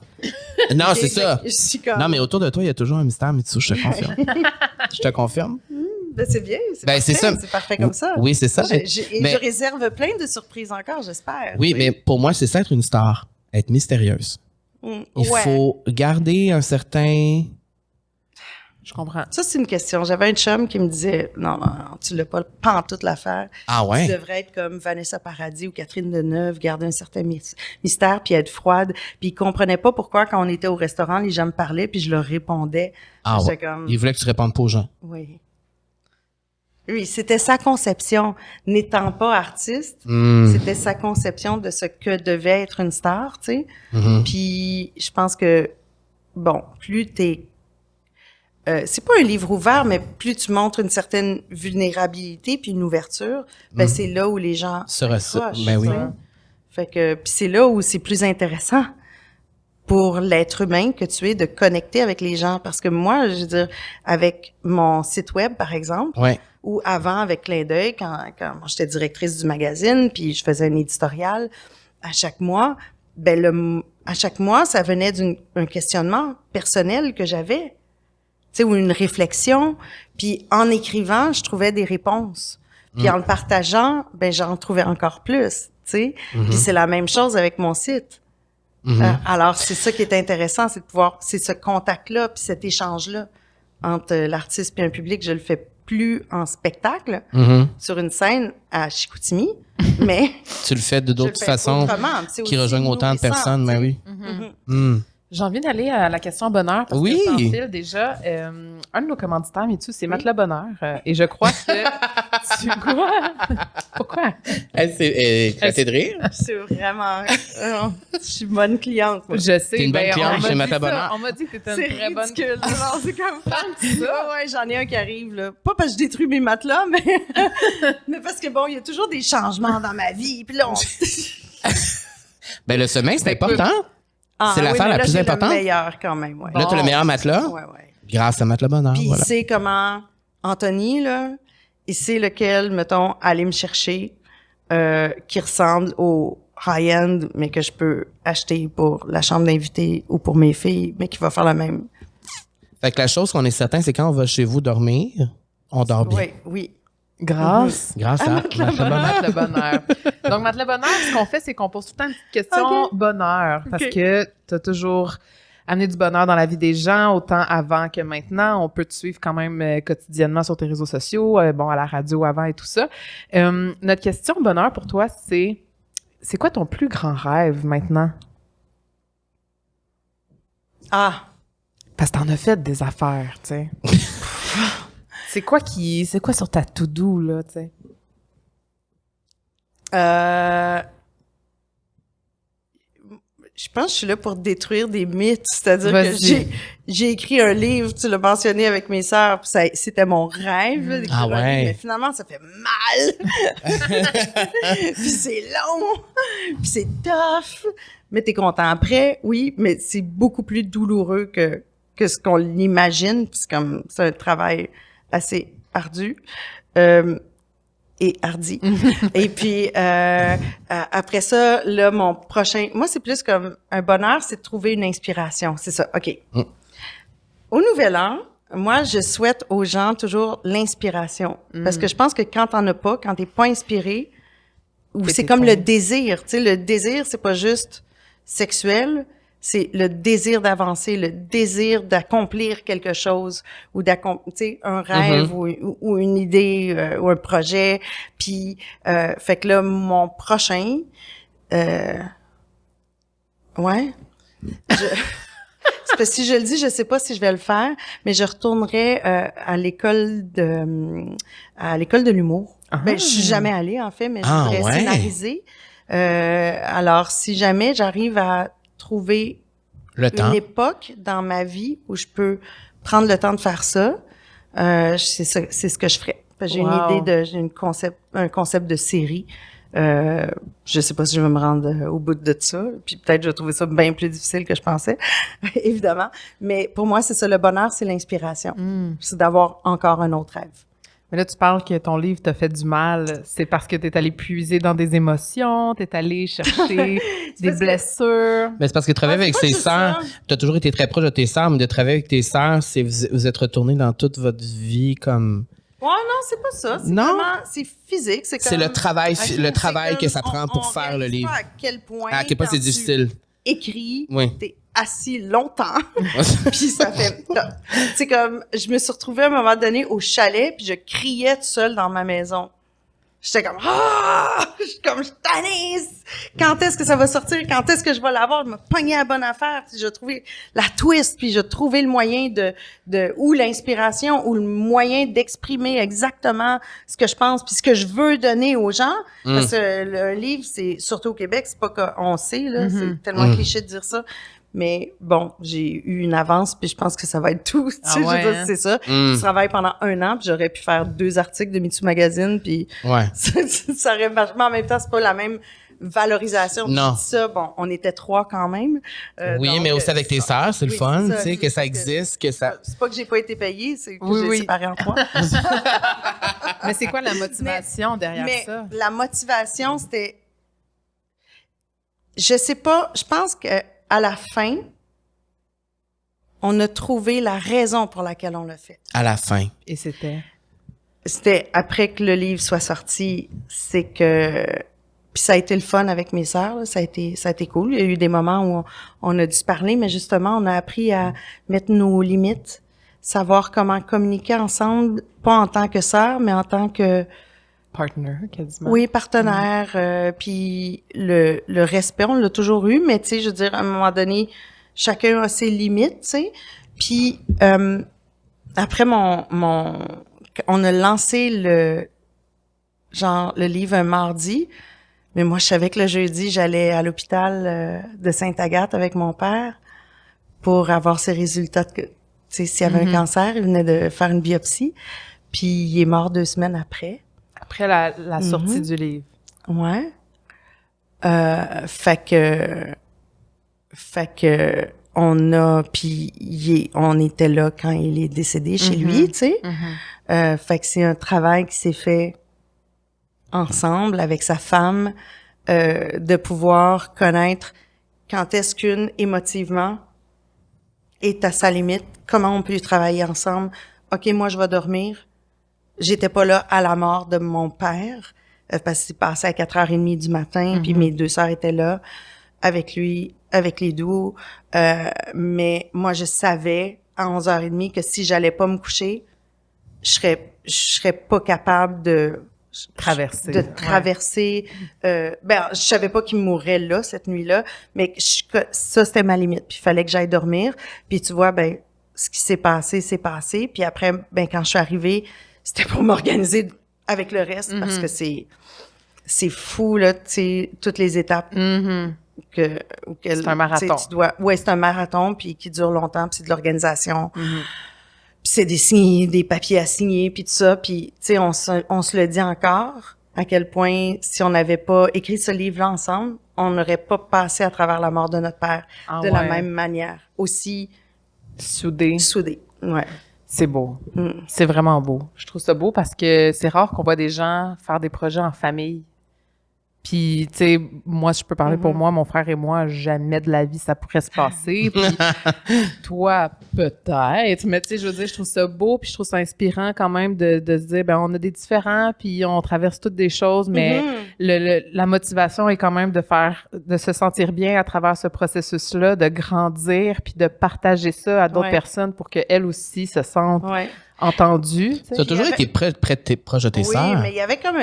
Non, c'est ça. Comme... Non, mais autour de toi, il y a toujours un mystère, Mitsu, je te confirme. Je te confirme. Ben, c'est bien. C'est parfait comme ça. Oui, c'est ça. Je réserve plein de surprises encore, j'espère. Oui, mais pour moi, c'est ça être une star. Être mystérieuse. Il faut garder un certain... Je comprends. Ça, c'est une question. J'avais un chum qui me disait, non, tu l'as pas en toute l'affaire. Ah ouais? Tu devrais être comme Vanessa Paradis ou Catherine Deneuve, garder un certain mystère, puis être froide. Puis il comprenait pas pourquoi, quand on était au restaurant, les gens me parlaient, puis je leur répondais. Ah ouais. Comme... Il voulait que tu répondes pas aux gens. Oui. Oui, c'était sa conception. N'étant pas artiste, c'était sa conception de ce que devait être une star, tu sais. Puis je pense que, bon, plus t'es... c'est pas un livre ouvert, mais plus tu montres une certaine vulnérabilité puis une ouverture, ben c'est là où les gens s'accrochent. Ben oui. Fait que puis c'est là où c'est plus intéressant pour l'être humain que tu es de connecter avec les gens, parce que moi, je veux dire, avec mon site web par exemple, ou avant avec Clin d'œil, quand j'étais directrice du magazine, puis je faisais un éditorial à chaque mois, à chaque mois ça venait d'un questionnement personnel que j'avais. Tu sais, ou une réflexion, puis en écrivant, je trouvais des réponses. Puis en le partageant, j'en trouvais encore plus, tu sais. Puis c'est la même chose avec mon site. Alors, c'est ça qui est intéressant, c'est ce contact-là, puis cet échange-là entre l'artiste et un public. Je le fais plus en spectacle, sur une scène à Chicoutimi, mais... Tu le fais de d'autres façons qui rejoignent autant de personnes, mais oui. J'ai envie d'aller à la question bonheur, parce que sans fil, déjà, un de nos commanditaires, Mitsu, c'est Matelas Bonheur, et je crois que quoi? Pourquoi? C'est éclaté de rire. C'est vraiment... je suis bonne cliente. Moi. Je sais. T'es une bonne cliente chez Matelas Bonheur. On m'a dit que t'étais une très bonne... C'est ridicule. C'est comme ça. Ouais, j'en ai un qui arrive, là. Pas parce que je détruis mes matelas, mais parce que, bon, il y a toujours des changements dans ma vie, puis là, le sommeil, c'est important. C'est l'affaire la plus importante. Le meilleur quand même, ouais. Là, t'as le meilleur matelas. Ouais. Grâce à Matelas Bonheur. Puis il sait comment, Anthony, là, il sait lequel, mettons, aller me chercher, qui ressemble au high-end, mais que je peux acheter pour la chambre d'invité ou pour mes filles, mais qui va faire la même. Fait que la chose qu'on est certain, c'est quand on va chez vous dormir, on dort bien. Oui. Grâce à Matelas Bonheur. Donc, Matelas Bonheur, ce qu'on fait, c'est qu'on pose tout le temps une petite question bonheur. Parce que tu as toujours amené du bonheur dans la vie des gens, autant avant que maintenant. On peut te suivre quand même quotidiennement sur tes réseaux sociaux, à la radio avant et tout ça. Notre question bonheur pour toi, c'est quoi ton plus grand rêve maintenant? Parce que t'en as fait des affaires, tu sais. C'est quoi sur ta to-do, là, tu sais? Je pense que je suis là pour détruire des mythes. C'est-à-dire que j'ai écrit un livre, tu l'as mentionné avec mes sœurs, puis c'était mon rêve, là, d'écrire un livre, mais finalement, ça fait mal! Puis c'est long! Puis c'est tough! Mais t'es content après, oui, mais c'est beaucoup plus douloureux que ce qu'on l'imagine, puis c'est un travail assez ardu et hardi. Et puis après ça, là, mon prochain... Moi, c'est plus comme un bonheur, c'est de trouver une inspiration. C'est ça, OK. Au Nouvel An, moi, je souhaite aux gens toujours l'inspiration. Parce que je pense que quand t'en as pas, quand t'es pas inspiré, ou c'est comme le désir. Tu sais, le désir, c'est pas juste sexuel, c'est le désir d'avancer, le désir d'accomplir quelque chose ou un rêve ou une idée ou un projet. Puis, fait que là, mon prochain, c'est parce que si je le dis, je sais pas si je vais le faire, mais je retournerai à l'école de l'humour. Je suis jamais allée en fait, mais je voudrais scénariser. Alors, si jamais j'arrive à trouver une époque dans ma vie où je peux prendre le temps de faire ça, c'est ce que je ferais. J'ai une idée un concept de série. Je sais pas si je vais me rendre au bout de ça, puis peut-être je vais trouver ça bien plus difficile que je pensais, évidemment. Mais pour moi, c'est ça, le bonheur, c'est l'inspiration. C'est d'avoir encore un autre rêve. Mais là, tu parles que ton livre t'a fait du mal. C'est parce que t'es allé puiser dans des émotions, t'es allé chercher des blessures. Mais c'est parce que travailler avec ses sœurs, t'as toujours été très proche de tes sœurs, mais de travailler avec tes sœurs, c'est vous êtes retournés dans toute votre vie comme... Ouais, non, c'est pas ça. C'est vraiment, c'est physique. C'est le travail que ça prend pour faire le livre. À quel point c'est difficile. Écrit, t'es assis longtemps. Puis ça fait... Tu sais, comme, je me suis retrouvée à un moment donné au chalet, puis je criais toute seule dans ma maison. J'étais comme, je suis tannée! Quand est-ce que ça va sortir? Quand est-ce que je vais l'avoir? Je me pognais à la bonne affaire, puis j'ai trouvé la twist, puis j'ai trouvé le moyen ou l'inspiration, ou le moyen d'exprimer exactement ce que je pense, puis ce que je veux donner aux gens. Parce que un livre, c'est, surtout au Québec, c'est pas qu'on sait, là, c'est tellement cliché de dire ça. Mais bon, j'ai eu une avance, puis je pense que ça va être tout. Tu sais, je veux dire, c'est ça. Je travaille pendant 1 an, puis j'aurais pu faire 2 articles de MeToo Magazine, puis ça aurait marché. Mais en même temps, c'est pas la même valorisation. Non. Ça, bon, on était 3 quand même. Oui, donc, mais aussi avec tes sœurs, c'est le fun, tu sais, que ça existe, que ça... C'est pas que j'ai pas été payée, c'est que j'ai séparé en 3. Mais c'est quoi la motivation derrière ça? La motivation, c'était... Je sais pas, je pense que à la fin, on a trouvé la raison pour laquelle on l'a fait. À la fin. Et c'était? C'était après que le livre soit sorti, c'est que... Puis ça a été le fun avec mes sœurs, là. Ça a été cool. Il y a eu des moments où on a dû se parler, mais justement, on a appris à mettre nos limites, savoir comment communiquer ensemble, pas en tant que sœurs, mais en tant que... Partner, quasiment. Oui, partenaire. Puis le respect, on l'a toujours eu, mais tu sais, je veux dire, à un moment donné, chacun a ses limites, tu sais. Puis après on a lancé le livre un mardi, mais moi, je savais que le jeudi, j'allais à l'hôpital de Sainte-Agathe avec mon père pour avoir ses résultats. Tu sais, s'il y avait un cancer, il venait de faire une biopsie, puis il est mort 2 semaines après. Après la sortie du livre. Ouais. Fait que on était là quand il est décédé chez lui, tu sais. Fait que c'est un travail qui s'est fait ensemble avec sa femme, de pouvoir connaître quand est-ce qu'une émotivement est à sa limite, comment on peut travailler ensemble. OK, moi je vais dormir. J'étais pas là à la mort de mon père, parce que c'est passé à 4h30 du matin, puis mes 2 sœurs étaient là avec lui, avec les doux. Mais moi, je savais à 11h30 que si j'allais pas me coucher, je serais pas capable de traverser. Je savais pas qu'il mourrait là, cette nuit-là, mais ça, c'était ma limite. Puis il fallait que j'aille dormir. Puis tu vois, ce qui s'est passé, c'est passé. Puis après, quand je suis arrivée, c'était pour m'organiser avec le reste, parce que c'est fou, là, tu sais, toutes les étapes c'est un marathon. C'est un marathon, puis qui dure longtemps, puis c'est de l'organisation. Puis c'est des papiers à signer, puis tout ça. Puis, tu sais, on se le dit encore, à quel point, si on n'avait pas écrit ce livre-là ensemble, on n'aurait pas passé à travers la mort de notre père la même manière. Aussi soudé. Ouais. C'est beau. C'est vraiment beau. Je trouve ça beau parce que c'est rare qu'on voit des gens faire des projets en famille. Puis, tu sais, moi, je peux parler pour moi, mon frère et moi, jamais de la vie ça pourrait se passer. Puis, toi, peut-être. Mais tu sais, je veux dire, je trouve ça beau, puis je trouve ça inspirant quand même de se dire, on a des différents, puis on traverse toutes des choses, mais la motivation est quand même de se sentir bien à travers ce processus-là, de grandir, puis de partager ça à d'autres personnes pour qu'elles aussi se sentent entendues. Tu as toujours été proche de tes sœurs. Oui, mais il y avait comme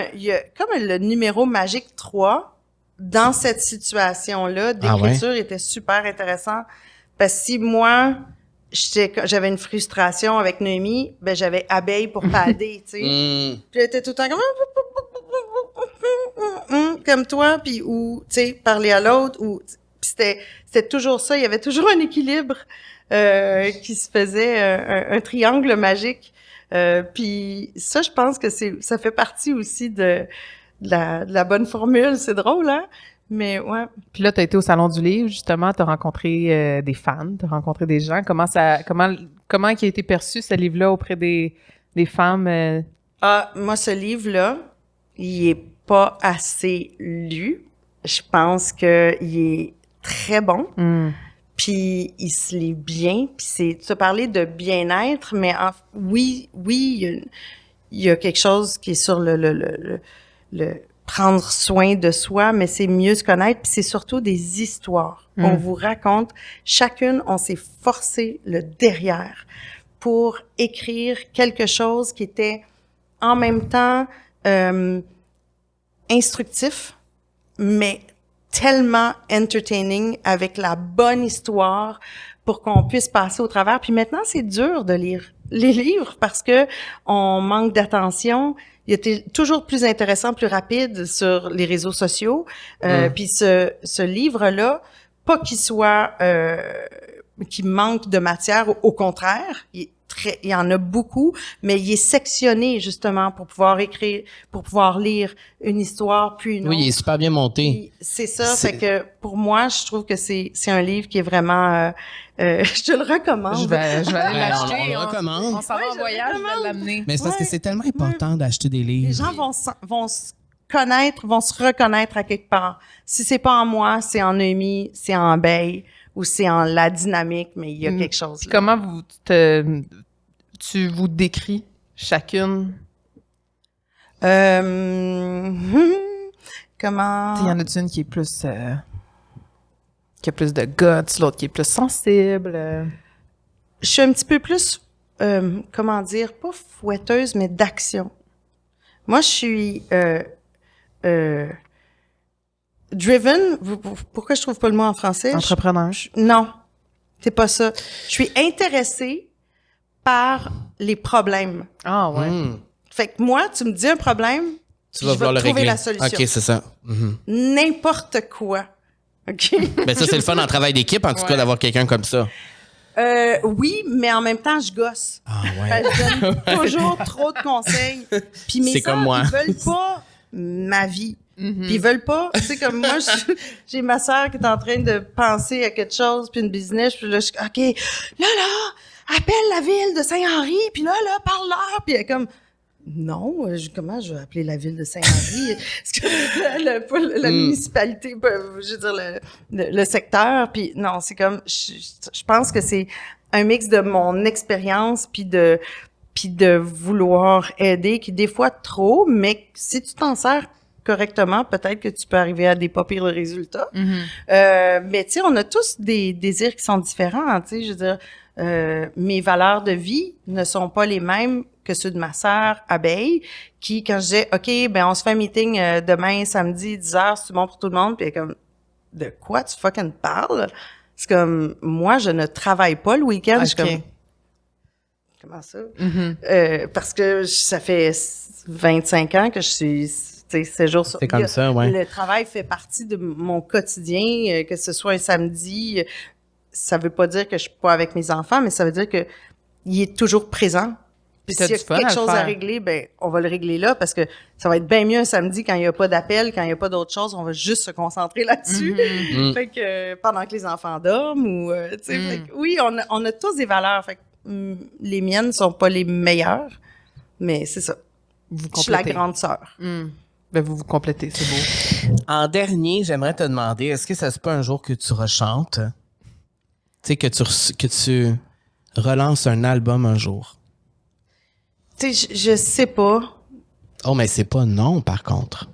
le numéro magique 3 dans cette situation-là d'écriture était super intéressant. Parce que si moi, j'avais une frustration avec Noémie, j'avais Abeille pour palder, tu sais. Puis elle était tout le temps comme toi, puis ou, tu sais, parler à l'autre, ou c'était toujours ça. Il y avait toujours un équilibre qui se faisait, un triangle magique. Puis ça, je pense que ça fait partie aussi de la bonne formule. C'est drôle, hein? Mais ouais. Puis là, t'as été au Salon du Livre, justement, t'as rencontré des fans, t'as rencontré des gens. Comment qui a été perçu, ce livre-là, auprès des femmes? Moi, ce livre-là, il est pas assez lu. Je pense qu'il est très bon. Puis il se lit bien. Puis tu as parlé de bien-être, mais oui, il y a quelque chose qui est sur le prendre soin de soi, mais c'est mieux se connaître, puis c'est surtout des histoires. On vous raconte, chacune, on s'est forcé le derrière pour écrire quelque chose qui était en même temps instructif, mais tellement entertaining, avec la bonne histoire pour qu'on puisse passer au travers. Puis maintenant, c'est dur de lire les livres parce que on manque d'attention. Il était toujours plus intéressant, plus rapide sur les réseaux sociaux. Puis ce livre-là, pas qu'il soit qui manque de matière, au contraire, il y en a beaucoup, mais il est sectionné justement pour pouvoir écrire, pour pouvoir lire une histoire puis une autre. Oui, il est super bien monté. C'est ça, fait que pour moi, je trouve que c'est un livre qui est vraiment je te le recommande. Je vais aller l'acheter. On le recommande. On s'en va en voyage, je vais l'amener. Mais c'est parce que c'est tellement important d'acheter des livres. Les gens vont se connaître, vont se reconnaître à quelque part. Si c'est pas en moi, c'est en Noémie, c'est en Abeille ou c'est en la dynamique, mais il y a quelque chose. Puis comment tu vous décris chacune? Comment? Il y en a une qui est plus qui a plus de guts, l'autre qui est plus sensible. Je suis un petit peu plus, comment dire, pas fouetteuse, mais d'action. Moi, je suis driven. Pourquoi je trouve pas le mot en français? Entrepreneur. Non, c'est pas ça. Je suis intéressée par les problèmes. Ah ouais. Fait que moi, tu me dis un problème, tu vas vouloir le trouver régler. la solution. OK, c'est ça. N'importe quoi. OK? Ben ça, c'est le fun en travail d'équipe, en tout cas, d'avoir quelqu'un comme ça. Oui, mais en même temps, je gosse. Ah ouais. Je donne toujours trop de conseils. Puis mes sœurs, ils veulent pas ma vie. Puis ils veulent pas, tu sais, comme moi, j'ai ma sœur qui est en train de penser à quelque chose, puis une business, puis là, je suis OK, là, appelle la ville de Saint-Henri, puis là, parle-leur, puis elle est comme, non, comment je vais appeler la ville de Saint-Henri? Est-ce que la municipalité, je veux dire, le secteur, puis non, c'est comme, je pense que c'est un mix de mon expérience, puis de vouloir aider, qui des fois trop, mais si tu t'en sers correctement, peut-être que tu peux arriver à des pas pires résultats. Mais tu sais, on a tous des désirs qui sont différents, tu sais, je veux dire, mes valeurs de vie ne sont pas les mêmes que ceux de ma sœur Abeille, qui, quand je disais, OK, ben on se fait un meeting demain, samedi, 10h, c'est bon pour tout le monde, puis elle est comme, de quoi tu fucking parles? C'est comme, moi, je ne travaille pas le week-end. Okay. Je suis comme, comment ça? Parce que ça fait 25 ans que je suis, tu sais, 7 jours sur... C'est comme ça, ouais. Le travail fait partie de mon quotidien, que ce soit un samedi. Ça veut pas dire que je suis pas avec mes enfants, mais ça veut dire que il est toujours présent. Puis s'il y a quelque chose à régler, ben on va le régler là, parce que ça va être bien mieux un samedi quand il y a pas d'appel, quand il y a pas d'autre chose, on va juste se concentrer là-dessus. Fait que pendant que les enfants dorment ou tu sais, fait que, oui, on a tous des valeurs. Fait que les miennes sont pas les meilleures, mais c'est ça. Je suis la grande sœur. Ben vous complétez, c'est beau. En dernier, j'aimerais te demander, est-ce que ça se peut un jour que tu rechantes? Tu sais, que tu relances un album un jour? Tu sais, je sais pas. Oh, mais c'est pas non, par contre.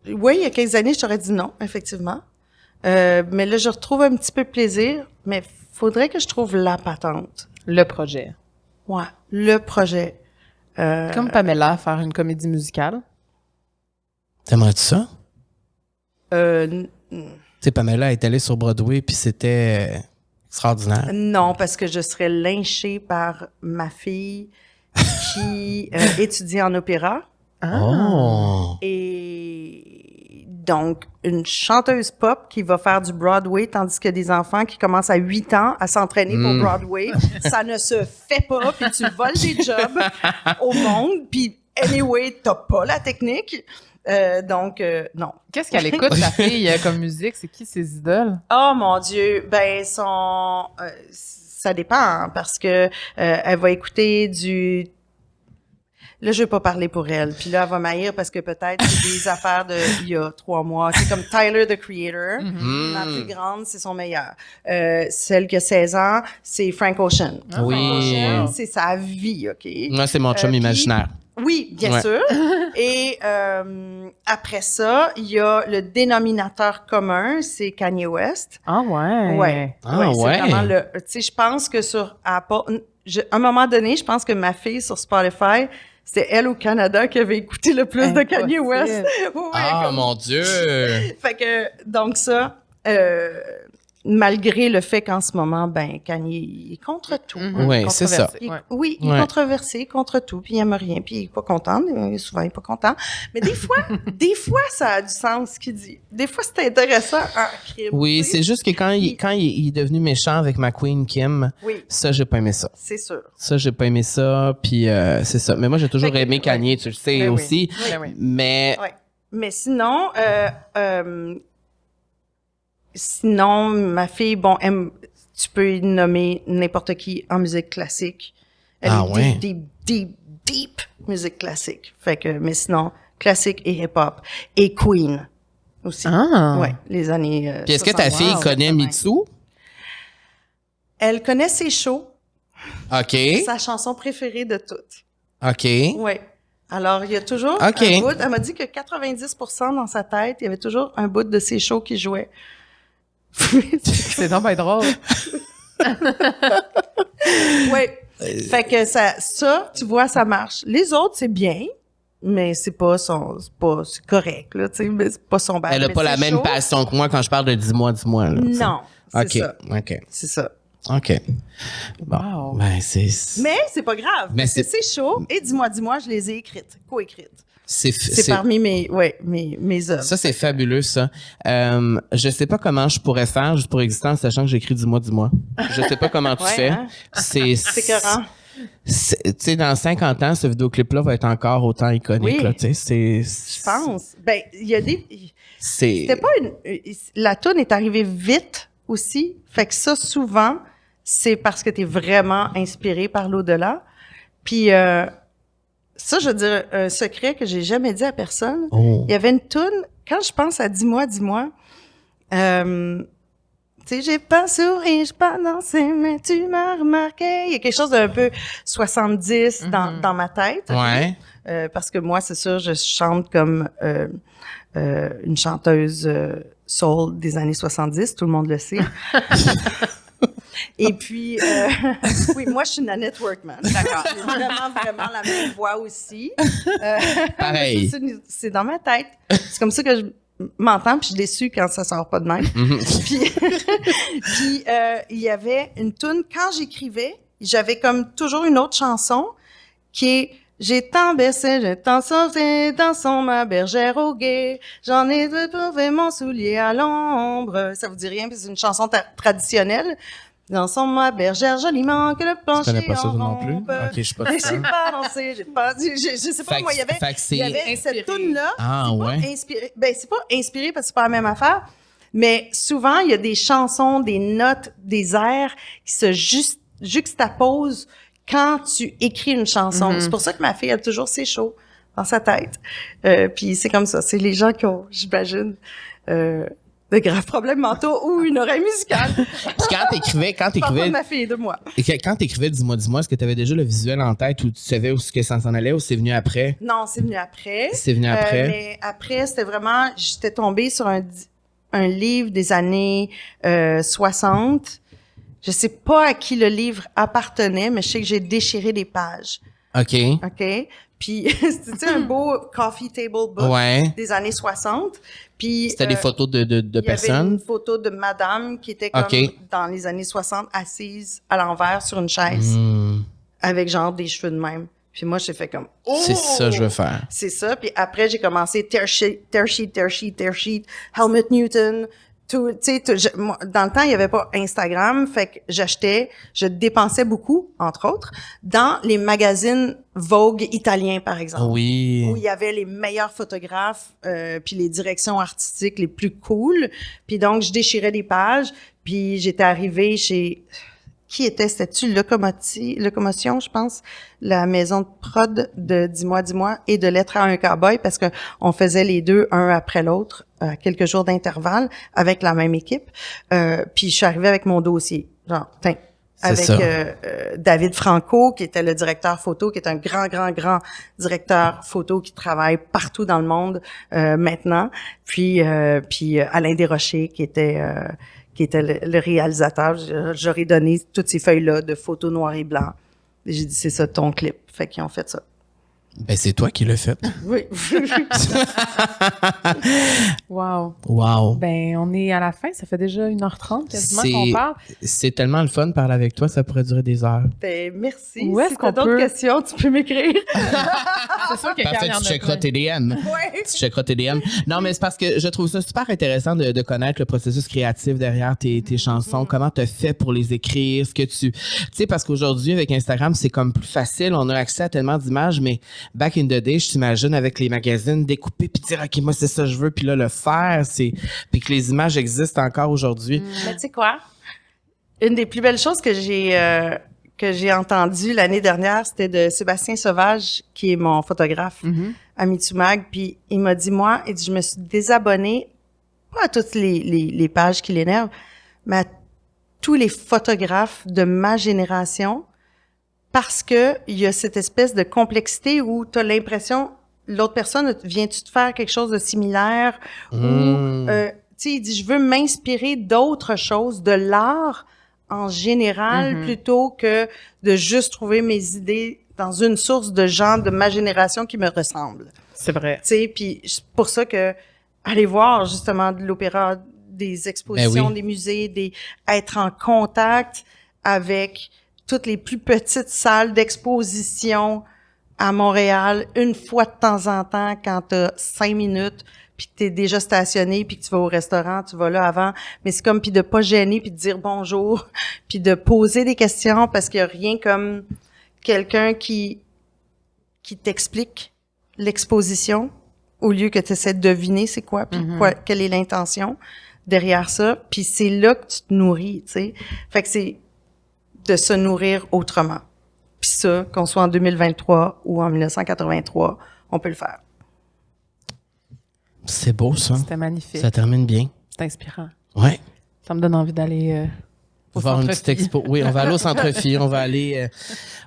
Oui, il y a quelques années, je t'aurais dit non, effectivement. Mais là, je retrouve un petit peu de plaisir, mais faudrait que je trouve la patente. Le projet. Ouais, le projet. Comme Pamela, faire une comédie musicale. T'aimerais-tu ça? Tu sais, Pamela est allée sur Broadway, puis c'était extraordinaire. Non, parce que je serais lynchée par ma fille qui étudie en opéra. Oh! Et donc, une chanteuse pop qui va faire du Broadway, tandis que des enfants qui commencent à 8 ans à s'entraîner pour Broadway, ça ne se fait pas, puis tu voles des jobs au monde, puis anyway, t'as pas la technique. Donc, non. Qu'est-ce qu'elle écoute, ta fille, comme musique? C'est qui ses idoles? Oh mon Dieu! Ben, ça dépend, hein, parce que elle va écouter du... Là, je vais pas parler pour elle. Puis là, elle va m'haïr parce que peut-être c'est des affaires il y a 3 mois. C'est comme Tyler, the Creator. Ma plus grande, c'est son meilleur. Celle qui a 16 ans, c'est Frank Ocean. Oui. Frank Ocean, c'est sa vie, OK? Moi, c'est mon chum imaginaire. Oui, bien sûr. Et après ça, il y a le dénominateur commun, c'est Kanye West. Ah ouais. Ouais. Ah ouais. ouais. C'est vraiment le. Tu sais, je pense que sur Apple, à un moment donné, je pense que ma fille sur Spotify, c'est elle au Canada qui avait écouté le plus de Kanye West. Ouais, mon Dieu. Fait que donc ça. Malgré le fait qu'en ce moment, Kanye il est contre tout. Oui, c'est ça. Oui, il est controversé contre tout, puis il aime rien, puis il est pas content. Souvent, il est pas content. Mais des fois, ça a du sens ce qu'il dit. Des fois, c'est intéressant. Oui, c'est juste que quand il est devenu méchant avec ma Queen Kim, ça, j'ai pas aimé ça. C'est sûr. Ça, j'ai pas aimé ça, puis c'est ça. Mais moi, j'ai toujours aimé Kanye, tu le sais aussi. Mais... Mais sinon... Sinon, ma fille, tu peux y nommer n'importe qui en musique classique. Elle est deep musique classique. Fait que, mais sinon, classique et hip-hop. Et Queen aussi. Ah! Ouais, les années. Puis est-ce que ta fille connaît Mitsu? Elle connaît ses shows. OK. Sa chanson préférée de toutes. OK. Oui. Alors, il y a toujours un bout. Elle m'a dit que 90% dans sa tête, il y avait toujours un bout de ses shows qui jouait. C'est donc bien drôle. Oui. Fait que ça, tu vois, ça marche. Les autres, c'est bien, mais c'est correct, là, tu sais, mais c'est pas son bal. Elle a pas la même passion que moi quand je parle de dis-moi, là. Non. C'est ça. OK. C'est ça. OK. Bon. Wow. Mais c'est pas grave. Mais c'est chaud. Et dis-moi, je les ai coécrites. C'est parmi mes œuvres. Ça, c'est fabuleux, ça. Je sais pas comment je pourrais faire juste pour exister en sachant que j'écris dis-moi. Je sais pas comment tu fais. Hein? C'est écœurant. Tu sais, dans 50 ans, ce vidéoclip-là va être encore autant iconique, là, tu sais. Je pense. Il y a des... C'était pas la toune est arrivée vite aussi. Fait que ça, souvent, c'est parce que t'es vraiment inspiré par l'au-delà. Puis... ça, je veux dire, un secret que j'ai jamais dit à personne. Il y avait une toune, quand je pense à Dis-moi, tu sais, j'ai pas souri, j'ai pas dansé, mais tu m'as remarqué. Il y a quelque chose d'un peu 70 dans ma tête. Ouais. Parce que moi, c'est sûr, je chante comme une chanteuse soul des années 70, tout le monde le sait. Et puis, oui, moi, je suis Nanette Workman. D'accord. J'ai vraiment la même voix aussi. Pareil. C'est dans ma tête. C'est comme ça que je m'entends, puis je suis déçue quand ça sort pas de même. Puis, il y avait une toune, quand j'écrivais, j'avais comme toujours une autre chanson qui est « J'ai tant baissé, j'ai tant sauté, dansons ma bergère au guet, j'en ai trouvé mon soulier à l'ombre. » Ça vous dit rien, puis c'est une chanson traditionnelle. Dansons ma bergère joliment que le plancher tu connais pas ça en non plus? rompe. OK, je sais pas ça. J'ai pas dansé, je sais pas, moi, il y avait cette toune-là. Ah, ouais. Inspiré. C'est pas inspiré parce que c'est pas la même affaire, mais souvent, il y a des chansons, des notes, des airs qui se juxtaposent quand tu écris une chanson. C'est pour ça que ma fille a toujours ses shows dans sa tête. Puis c'est comme ça. C'est les gens qui ont, j'imagine, de graves problèmes mentaux ou une oreille musicale. Puis quand t'écrivais... de ma fille et de moi. Quand t'écrivais dis-moi, est-ce que t'avais déjà le visuel en tête ou tu savais où ça s'en allait ou c'est venu après? Non, c'est venu après. C'est venu après? Mais après, c'était vraiment... J'étais tombée sur un livre des années 60. Je sais pas à qui le livre appartenait, mais je sais que j'ai déchiré des pages. OK. Puis, c'était un beau coffee table book des années 60. Puis, c'était des photos de personnes? Il y avait une photo de madame qui était comme dans les années 60, assise à l'envers sur une chaise, avec genre des cheveux de même. Puis moi, j'ai fait comme « Oh! » C'est ça que je veux faire. C'est ça. Puis après, j'ai commencé Tear Sheet, Helmut Newton. Dans le temps, il n'y avait pas Instagram, fait que je dépensais beaucoup, entre autres, dans les magazines Vogue italiens, par exemple. Oui. Où il y avait les meilleurs photographes, puis les directions artistiques les plus cool. Puis donc, je déchirais des pages, puis j'étais arrivée chez... C'était-tu Locomotion, je pense, la maison de prod de Dis-moi, et de Lettre à un cowboy, parce que on faisait les deux, un après l'autre, à quelques jours d'intervalle, avec la même équipe. Puis je suis arrivée avec mon dossier. Genre, avec David Franco, qui était le directeur photo, qui est un grand directeur photo qui travaille partout dans le monde maintenant. Puis Alain Desrochers, qui était le réalisateur. J'aurais donné toutes ces feuilles-là de photos noir et blanc. Et j'ai dit, c'est ça ton clip. Fait qu'ils ont fait ça. Ben, c'est toi qui l'as fait. Oui. Wow. Ben, on est à la fin. Ça fait déjà 1h30 quasiment qu'on parle. C'est tellement le fun de parler avec toi. Ça pourrait durer des heures. Ben, merci. Si t'as d'autres questions, tu peux m'écrire. C'est sûr que parfait, tu checkeras tes DM. Ouais. Tu checkeras tes DM. Non, mais c'est parce que je trouve ça super intéressant de connaître le processus créatif derrière tes chansons. Comment tu as fait pour les écrire, ce que tu sais, parce qu'aujourd'hui, avec Instagram, c'est comme plus facile. On a accès à tellement d'images, mais back in the day, je t'imagine avec les magazines, découper puis dire, OK, moi, c'est ça que je veux, puis là, le faire, puis que les images existent encore aujourd'hui. Mais tu sais quoi? Une des plus belles choses que j'ai entendues l'année dernière, c'était de Sébastien Sauvage, qui est mon photographe à Mitsumag, puis il m'a dit, moi, je me suis désabonnée, pas à toutes les pages qui l'énervent, mais à tous les photographes de ma génération, parce que il y a cette espèce de complexité où tu as l'impression l'autre personne vient-tu te faire quelque chose de similaire ou tu sais, il dit je veux m'inspirer d'autres choses, de l'art en général plutôt que de juste trouver mes idées dans une source de gens de ma génération qui me ressemblent. C'est vrai. Tu sais, puis c'est pour ça que aller voir justement de l'opéra, des expositions, des musées, être en contact avec toutes les plus petites salles d'exposition à Montréal, une fois de temps en temps, quand t'as 5 minutes, puis que t'es déjà stationné, puis que tu vas au restaurant, tu vas là avant. Mais c'est comme, puis de pas gêner, puis de dire bonjour, puis de poser des questions, parce qu'il y a rien comme quelqu'un qui t'explique l'exposition, au lieu que tu essaies de deviner c'est quoi, puis quelle est l'intention derrière ça. Puis c'est là que tu te nourris, tu sais. Fait que c'est de se nourrir autrement. Puis ça, qu'on soit en 2023 ou en 1983, on peut le faire. C'est beau, ça. C'était magnifique. Ça termine bien. C'est inspirant. Ouais. Ça me donne envie d'aller au voir une Centre-Phi. petite expo. Oui, on va aller au Centre-Phi. On va aller...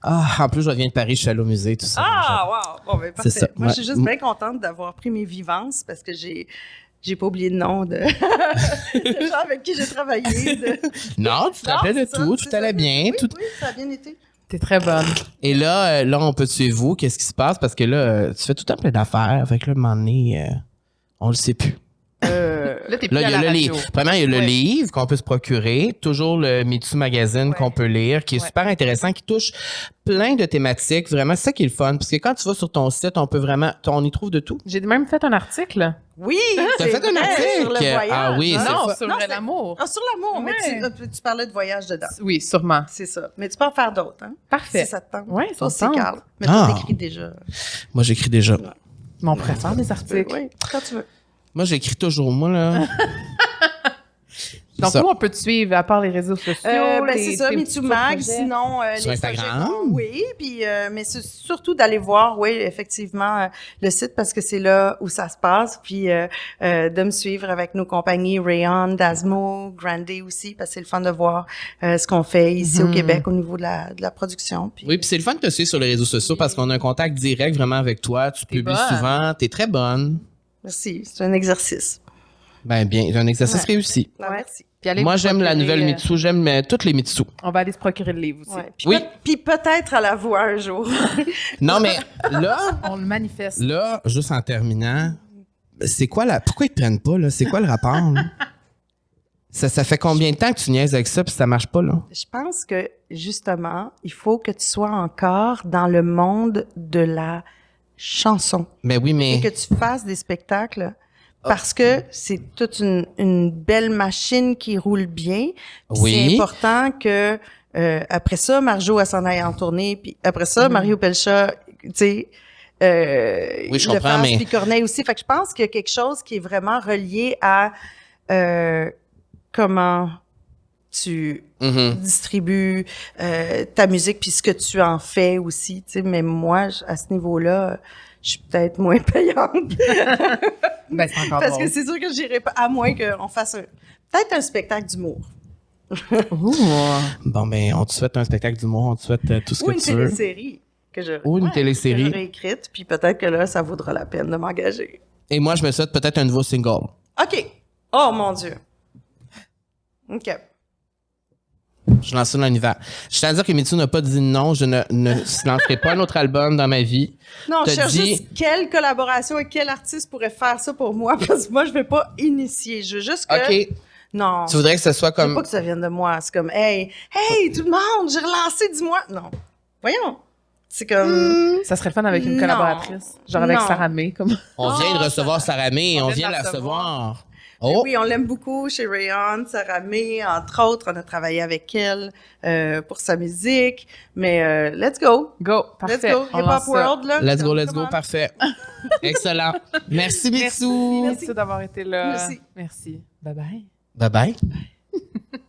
en plus, je reviens de Paris. Je suis allée au musée, tout ça. Wow! Bon, ben parfait. C'est ça. Moi, je suis juste bien contente d'avoir pris mes vivances parce que j'ai pas oublié le nom de gens avec qui j'ai travaillé. Non, tu te rappelles de tout. Tout allait bien. Oui, oui, ça a bien été. T'es très bonne. Et là, on peut te suivre vous. Qu'est-ce qui se passe? Parce que là, tu fais tout le temps plein d'affaires. Fait que là, à un moment donné, on le sait plus. Là, t'es plus Là, à il y a la le radio. livre. Premièrement, il y a le livre qu'on peut se procurer. Toujours le Mitsu Magazine qu'on peut lire, qui est super intéressant, qui touche plein de thématiques. Vraiment, c'est ça qui est le fun. Parce que quand tu vas sur ton site, on peut vraiment... On y trouve de tout. J'ai même fait un article. Oui! T'as fait un article? Sur le voyage. Ah oui, hein? c'est Non, fa- sur Non, l'amour. Ah, sur l'amour, mais tu parlais de voyage dedans. Oui, sûrement. C'est ça. Mais tu peux en faire d'autres, hein? Parfait. Si ça te tente. Ouais, ça Toi me aussi, tente. Carl. Mais Ah. tu t'écris déjà. Moi, j'écris déjà. Mais on pourrait faire des articles. Oui, quand tu veux. Moi, j'écris toujours, moi, là. Donc, ça. nous, on peut te suivre à part les réseaux sociaux. Ben, tes- c'est ça, tes Mitsu petits Mag, projets. sinon Sur les Instagram. projets, oui, puis mais c'est surtout d'aller voir, oui, effectivement, le site parce que c'est là où ça se passe, puis de me suivre avec nos compagnies Rayon, Dasmo, Grande aussi, parce que c'est le fun de voir ce qu'on fait ici au Québec au niveau de la production. Puis Oui, puis c'est le fun de te suivre sur les réseaux sociaux parce qu'on a un contact direct vraiment avec toi. Tu publies bonne. souvent. T'es très bonne. merci, c'est un exercice. Ben bien, un exercice réussi. Ah, merci. Puis allez Moi, vous j'aime la procurer, nouvelle Mitsu. J'aime toutes les Mitsu. On va aller se procurer le livre aussi. Ouais. Puis Oui. puis peut-être à la voix un jour. Non, mais là, On le manifeste. juste en terminant, c'est quoi pourquoi ils te prennent pas, là? C'est quoi le rapport, là? Ça fait combien de temps que tu niaises avec ça puis ça marche pas, là? Je pense que, justement, il faut que tu sois encore dans le monde de la chanson Ben oui, et mais... que tu fasses des spectacles parce que c'est toute une belle machine qui roule bien. Puis Oui. c'est important que, après ça, Marjo, elle s'en aille en tournée. Puis après ça, Mario Pelcha, tu sais... Oui, je comprends, mais- Puis Corneille aussi. Fait que je pense qu'il y a quelque chose qui est vraiment relié à comment tu Mhm. distribues ta musique puis ce que tu en fais aussi, tu sais. Mais moi, à ce niveau-là, je suis peut-être moins payante. Ben, c'est encore Parce drôle. que c'est sûr que j'irai pas, à moins qu'on fasse peut-être un spectacle d'humour. Bon, ben, on te souhaite un spectacle d'humour, on te souhaite tout ce que tu veux. Ou une télésérie. Une télésérie. Que j'aurais écrite, puis peut-être que là, ça vaudra la peine de m'engager. Et moi, je me souhaite peut-être un nouveau single. OK. Oh, mon Dieu. OK. Je lance ça dans l'univers. Je tiens à dire que Mitsou n'a pas dit non. Je ne lancerai pas un autre album dans ma vie. Non, je cherche juste quelle collaboration et quel artiste pourrait faire ça pour moi, parce que moi, je ne vais pas initier. Je veux juste que... OK. Non. Tu voudrais que ce soit comme... Je veux pas que ça vienne de moi. C'est comme, hey, tout le monde, j'ai relancé, dis-moi. Non. Voyons. C'est comme... Ça serait le fun avec une collaboratrice. Genre avec Sarah May. Comme... On vient de recevoir Sarah May. On vient de la recevoir. Oh. Oui, on l'aime beaucoup chez Rayon, Sarah May, entre autres. On a travaillé avec elle pour sa musique. Mais let's go. Go, parfait. Let's go. Hip-Hop World, là. Let's go, parfait. Excellent. Merci, Mitsou. Merci d'avoir été là. Merci. Merci. Bye-bye. Bye-bye.